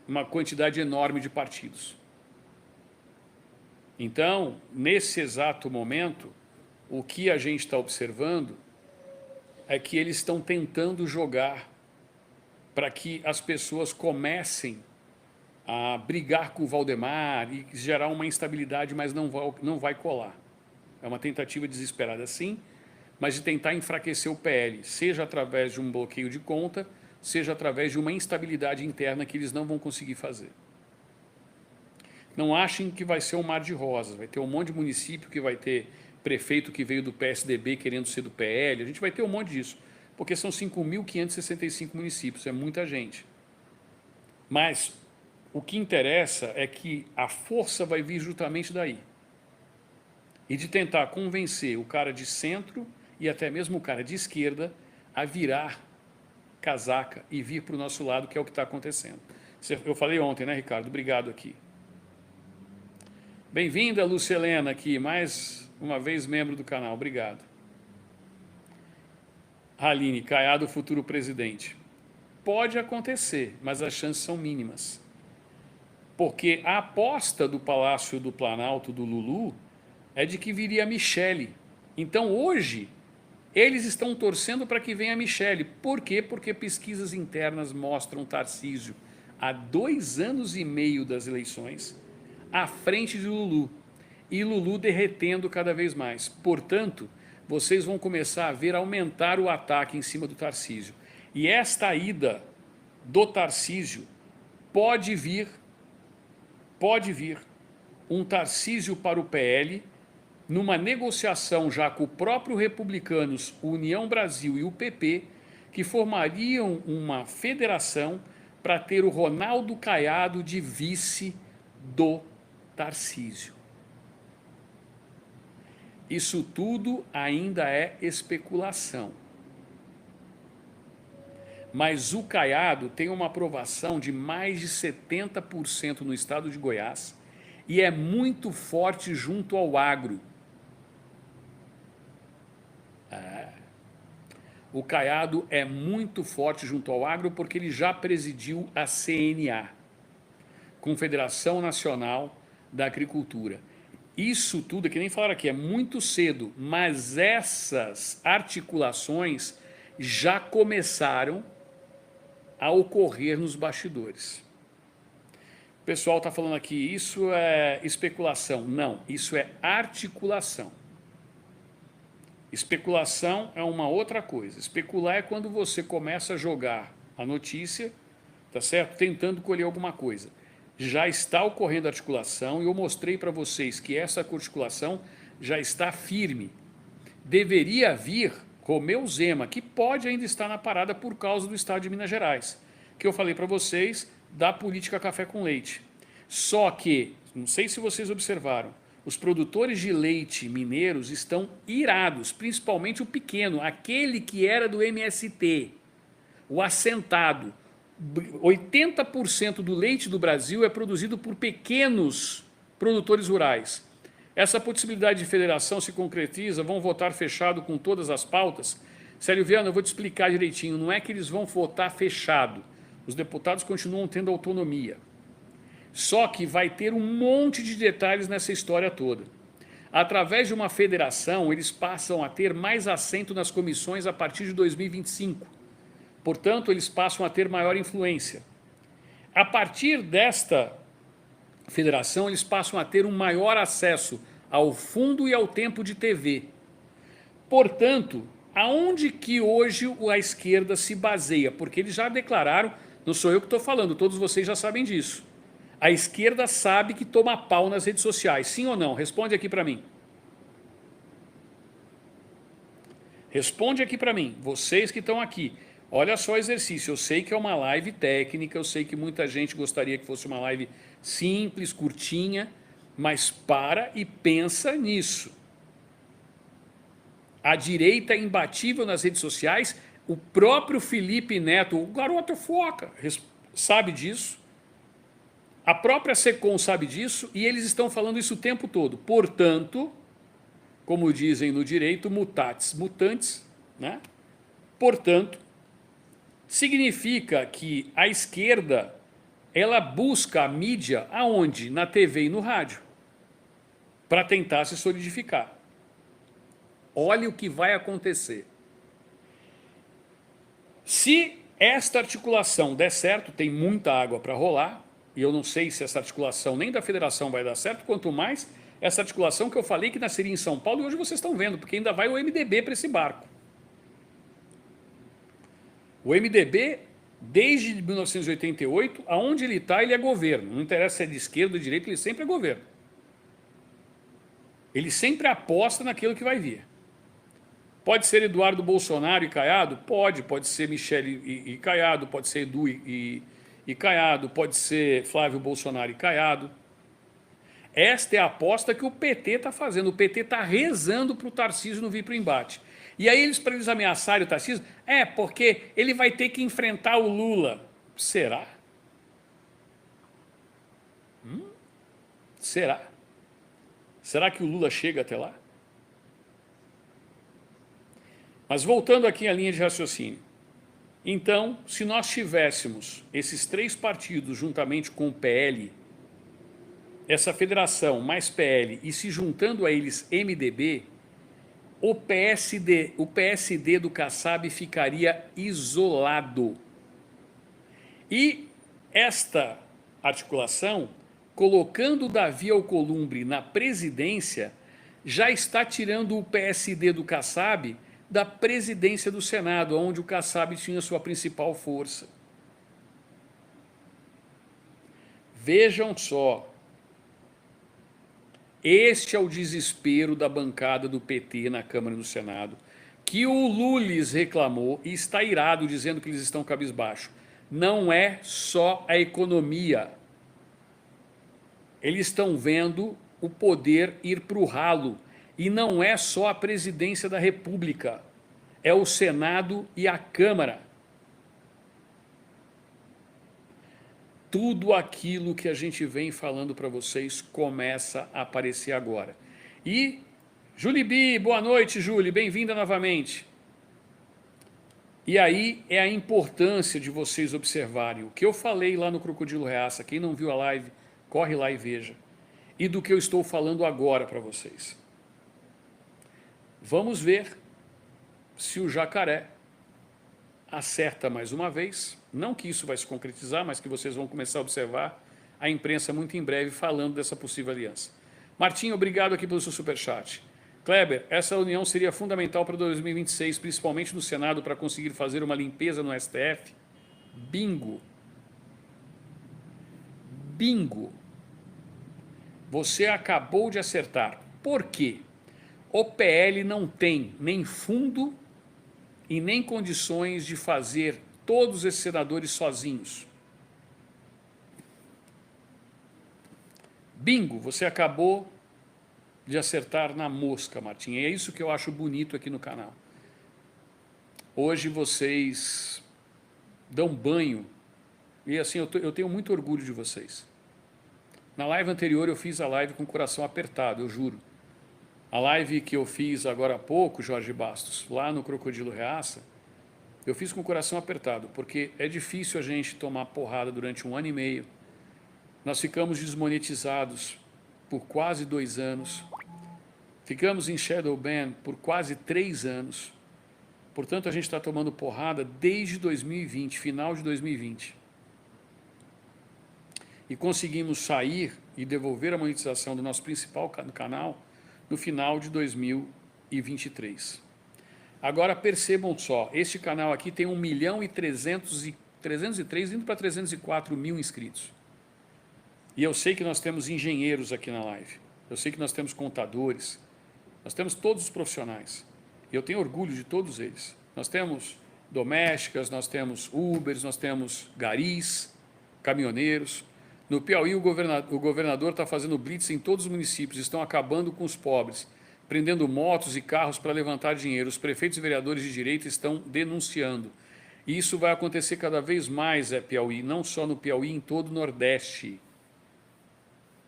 S1: uma quantidade enorme de partidos. Então, nesse exato momento, o que a gente está observando é que eles estão tentando jogar para que as pessoas comecem a brigar com o Valdemar e gerar uma instabilidade, mas não vai colar. É uma tentativa desesperada, sim, mas de tentar enfraquecer o PL, seja através de um bloqueio de conta, seja através de uma instabilidade interna que eles não vão conseguir fazer. Não achem que vai ser um mar de rosas, vai ter um monte de município que vai ter prefeito que veio do PSDB querendo ser do PL, a gente vai ter um monte disso, porque são 5.565 municípios, é muita gente. Mas o que interessa é que a força vai vir justamente daí. E de tentar convencer o cara de centro e até mesmo o cara de esquerda a virar casaca e vir para o nosso lado, que é o que está acontecendo. Eu falei ontem, né, Ricardo? Obrigado aqui. Bem-vinda, Lúcia Helena, aqui, mais uma vez membro do canal. Obrigado. Aline, Caiado, futuro presidente. Pode acontecer, mas as chances são mínimas. Porque a aposta do Palácio do Planalto do Lulu é de que viria a Michele. Então hoje eles estão torcendo para que venha a Michele. Por quê? Porque pesquisas internas mostram Tarcísio há 2 anos e meio das eleições à frente de Lulu. E Lulu derretendo cada vez mais. Portanto, vocês vão começar a ver aumentar o ataque em cima do Tarcísio. E esta ida do Tarcísio pode vir um Tarcísio para o PL, numa negociação já com o próprio Republicanos, União Brasil e o PP, que formariam uma federação para ter o Ronaldo Caiado de vice do Tarcísio. Isso tudo ainda é especulação. Mas o Caiado tem uma aprovação de mais de 70% no estado de Goiás e é muito forte junto ao agro. O Caiado é muito forte junto ao agro porque ele já presidiu a CNA, Confederação Nacional da Agricultura. Isso tudo, que nem falaram aqui, é muito cedo, mas essas articulações já começaram a ocorrer nos bastidores. O pessoal está falando aqui, isso é especulação. Não, isso é articulação. Especulação é uma outra coisa. Especular é quando você começa a jogar a notícia, tá certo? Tentando colher alguma coisa. Já está ocorrendo articulação e eu mostrei para vocês que essa articulação já está firme. Deveria vir Romeu Zema, que pode ainda estar na parada por causa do estado de Minas Gerais, que eu falei para vocês da política café com leite. Só que, não sei se vocês observaram, os produtores de leite mineiros estão irados, principalmente o pequeno, aquele que era do MST, o assentado. 80% do leite do Brasil é produzido por pequenos produtores rurais. Essa possibilidade de federação se concretiza, vão votar fechado com todas as pautas? Célio Viana, eu vou te explicar direitinho, não é que eles vão votar fechado, os deputados continuam tendo autonomia. Só que vai ter um monte de detalhes nessa história toda. Através de uma federação, eles passam a ter mais assento nas comissões a partir de 2025. Portanto, eles passam a ter maior influência. A partir desta federação, eles passam a ter um maior acesso ao fundo e ao tempo de TV. Portanto, aonde que hoje a esquerda se baseia? Porque eles já declararam, não sou eu que estou falando, todos vocês já sabem disso. A esquerda sabe que toma pau nas redes sociais, sim ou não? Responde aqui para mim. Responde aqui para mim, vocês que estão aqui. Olha só o exercício, eu sei que é uma live técnica, eu sei que muita gente gostaria que fosse uma live simples, curtinha, mas para e pensa nisso. A direita é imbatível nas redes sociais, o próprio Felipe Neto, o garoto foca, sabe disso. A própria SECOM sabe disso e eles estão falando isso o tempo todo. Portanto, como dizem no direito, mutatis mutandis, né? Portanto, significa que a esquerda, ela busca a mídia aonde? Na TV e no rádio, para tentar se solidificar. Olha o que vai acontecer. Se esta articulação der certo, tem muita água para rolar, e eu não sei se essa articulação nem da federação vai dar certo, quanto mais essa articulação que eu falei que nasceria em São Paulo, e hoje vocês estão vendo, porque ainda vai o MDB para esse barco. O MDB, desde 1988, aonde ele está, ele é governo. Não interessa se é de esquerda ou de direita, ele sempre é governo. Ele sempre aposta naquilo que vai vir. Pode ser Eduardo Bolsonaro e Caiado? Pode ser Michele e Caiado, pode ser Edu e Caiado, pode ser Flávio Bolsonaro e Caiado. Esta é a aposta que o PT está fazendo. O PT está rezando para o Tarcísio não vir para o embate. E aí, para eles ameaçarem o Tarcísio, porque ele vai ter que enfrentar o Lula. Será? Será? Será que o Lula chega até lá? Mas voltando aqui à linha de raciocínio. Então, se nós tivéssemos esses 3 partidos juntamente com o PL, essa federação mais PL e se juntando a eles MDB, o PSD do Kassab ficaria isolado. E esta articulação, colocando Davi Alcolumbre na presidência, já está tirando o PSD do Kassab da presidência do Senado, onde o Kassab tinha sua principal força. Vejam só, este é o desespero da bancada do PT na Câmara e no Senado, que o Lulis reclamou e está irado, dizendo que eles estão cabisbaixo. Não é só a economia. Eles estão vendo o poder ir para o ralo. E não é só a presidência da República, é o Senado e a Câmara. Tudo aquilo que a gente vem falando para vocês começa a aparecer agora. E, Julibi, boa noite, Júlia, bem-vinda novamente. E aí é a importância de vocês observarem o que eu falei lá no Crocodilo Reaça. Quem não viu a live, corre lá e veja. E do que eu estou falando agora para vocês. Vamos ver se o jacaré acerta mais uma vez. Não que isso vai se concretizar, mas que vocês vão começar a observar a imprensa muito em breve falando dessa possível aliança. Martinho, obrigado aqui pelo seu superchat. Kleber, essa união seria fundamental para 2026, principalmente no Senado, para conseguir fazer uma limpeza no STF? Bingo. Bingo. Você acabou de acertar. Por quê? O PL não tem nem fundo e nem condições de fazer todos esses senadores sozinhos. Bingo, você acabou de acertar na mosca, Martim. E é isso que eu acho bonito aqui no canal. Hoje vocês dão banho, e assim, eu tenho muito orgulho de vocês. Na live anterior eu fiz a live com o coração apertado, eu juro. A live que eu fiz agora há pouco, Jorge Bastos, lá no Crocodilo Reaça, eu fiz com o coração apertado, porque é difícil a gente tomar porrada durante 1 ano e meio. Nós ficamos desmonetizados por quase 2 anos. Ficamos em shadow ban por quase 3 anos. Portanto, a gente está tomando porrada desde 2020, final de 2020. E conseguimos sair e devolver a monetização do nosso principal canal no final de 2023. Agora percebam só, este canal aqui tem 1.303.000, indo para 304 mil inscritos. E eu sei que nós temos engenheiros aqui na live, eu sei que nós temos contadores, nós temos todos os profissionais, e eu tenho orgulho de todos eles. Nós temos domésticas, nós temos Ubers, nós temos garis, caminhoneiros. No Piauí, o governador está fazendo blitz em todos os municípios, estão acabando com os pobres, prendendo motos e carros para levantar dinheiro. Os prefeitos e vereadores de direita estão denunciando. E isso vai acontecer cada vez mais, Piauí, não só no Piauí, em todo o Nordeste.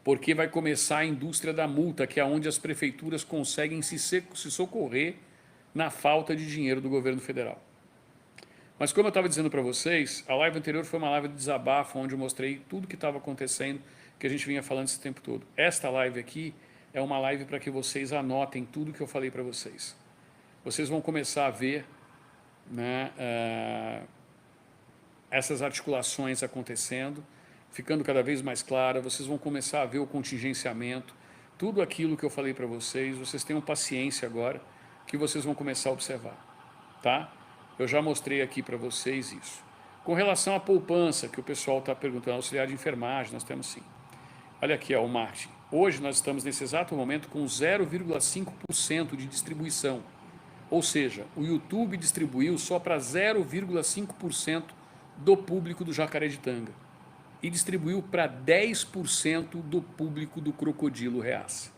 S1: Porque vai começar a indústria da multa, que é onde as prefeituras conseguem se socorrer na falta de dinheiro do governo federal. Mas como eu estava dizendo para vocês, a live anterior foi uma live de desabafo, onde eu mostrei tudo que estava acontecendo, que a gente vinha falando esse tempo todo. Esta live aqui é uma live para que vocês anotem tudo que eu falei para vocês. Vocês vão começar a ver, né, essas articulações acontecendo, ficando cada vez mais clara, vocês vão começar a ver o contingenciamento, tudo aquilo que eu falei para vocês, vocês tenham paciência agora, que vocês vão começar a observar, tá? Eu já mostrei aqui para vocês isso. Com relação à poupança, que o pessoal está perguntando, auxiliar de enfermagem, nós temos sim. Olha aqui, ó, o marketing. Hoje nós estamos nesse exato momento com 0,5% de distribuição. Ou seja, o YouTube distribuiu só para 0,5% do público do Jacareditanga. E distribuiu para 10% do público do Crocodilo Reaça.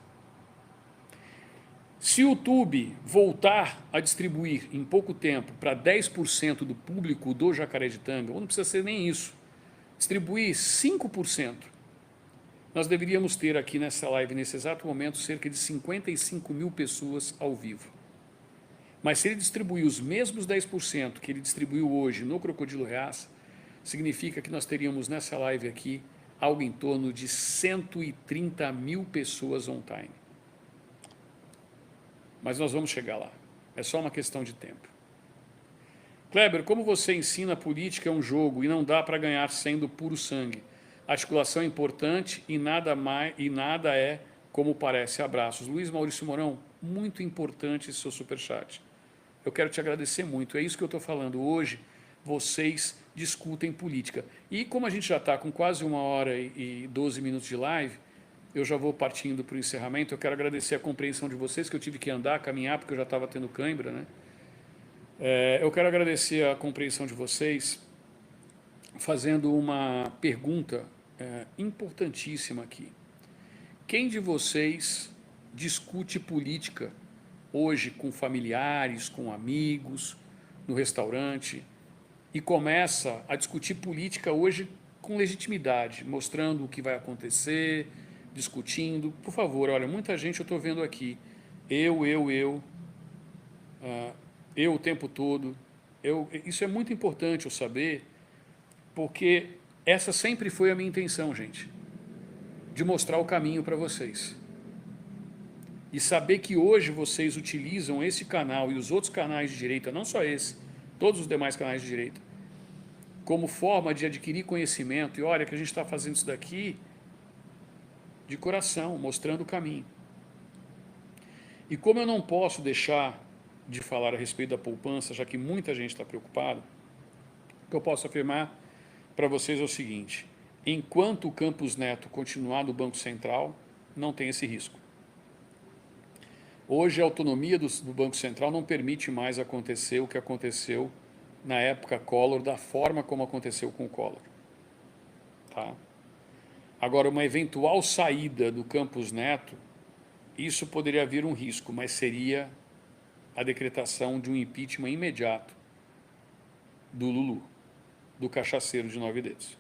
S1: Se o YouTube voltar a distribuir em pouco tempo para 10% do público do Jacareditanga, ou não precisa ser nem isso, distribuir 5%, nós deveríamos ter aqui nessa live, nesse exato momento, cerca de 55 mil pessoas ao vivo. Mas se ele distribuir os mesmos 10% que ele distribuiu hoje no Crocodilo Reaça, significa que nós teríamos nessa live aqui algo em torno de 130 mil pessoas on time. Mas nós vamos chegar lá. É só uma questão de tempo. Kleber, como você ensina, a política é um jogo e não dá para ganhar sendo puro sangue. A articulação é importante e nada é como parece. Abraços. Luiz Maurício Mourão, muito importante esse seu superchat. Eu quero te agradecer muito. É isso que eu estou falando. Hoje, vocês discutem política. E como a gente já está com quase 1h12 minutos de live, eu já vou partindo para o encerramento. Eu quero agradecer a compreensão de vocês, que eu tive que andar, caminhar, porque eu já estava tendo cãibra, né? Eu quero agradecer a compreensão de vocês, fazendo uma pergunta importantíssima aqui. Quem de vocês discute política hoje com familiares, com amigos, no restaurante, e começa a discutir política hoje com legitimidade, mostrando o que vai acontecer, discutindo? Por favor, olha, muita gente eu estou vendo aqui, eu o tempo todo. Isso é muito importante eu saber, porque essa sempre foi a minha intenção, gente, de mostrar o caminho para vocês. E saber que hoje vocês utilizam esse canal e os outros canais de direita, não só esse, todos os demais canais de direita, como forma de adquirir conhecimento. E olha que a gente está fazendo isso daqui de coração, mostrando o caminho. E como eu não posso deixar de falar a respeito da poupança, já que muita gente está preocupada, o que eu posso afirmar para vocês é o seguinte: enquanto o Campos Neto continuar no Banco Central, não tem esse risco. Hoje a autonomia do Banco Central não permite mais acontecer o que aconteceu na época Collor, da forma como aconteceu com o Collor. Tá? Agora, uma eventual saída do Campos Neto, isso poderia vir um risco, mas seria a decretação de um impeachment imediato do Lulu, do cachaceiro de 9 dedos.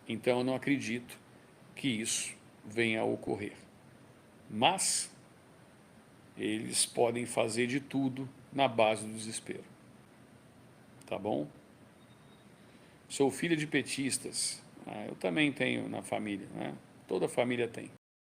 S1: Então eu não acredito que isso venha a ocorrer. Mas eles podem fazer de tudo na base do desespero. Tá bom? Sou filha de petistas. Eu também tenho na família, né? Toda família tem.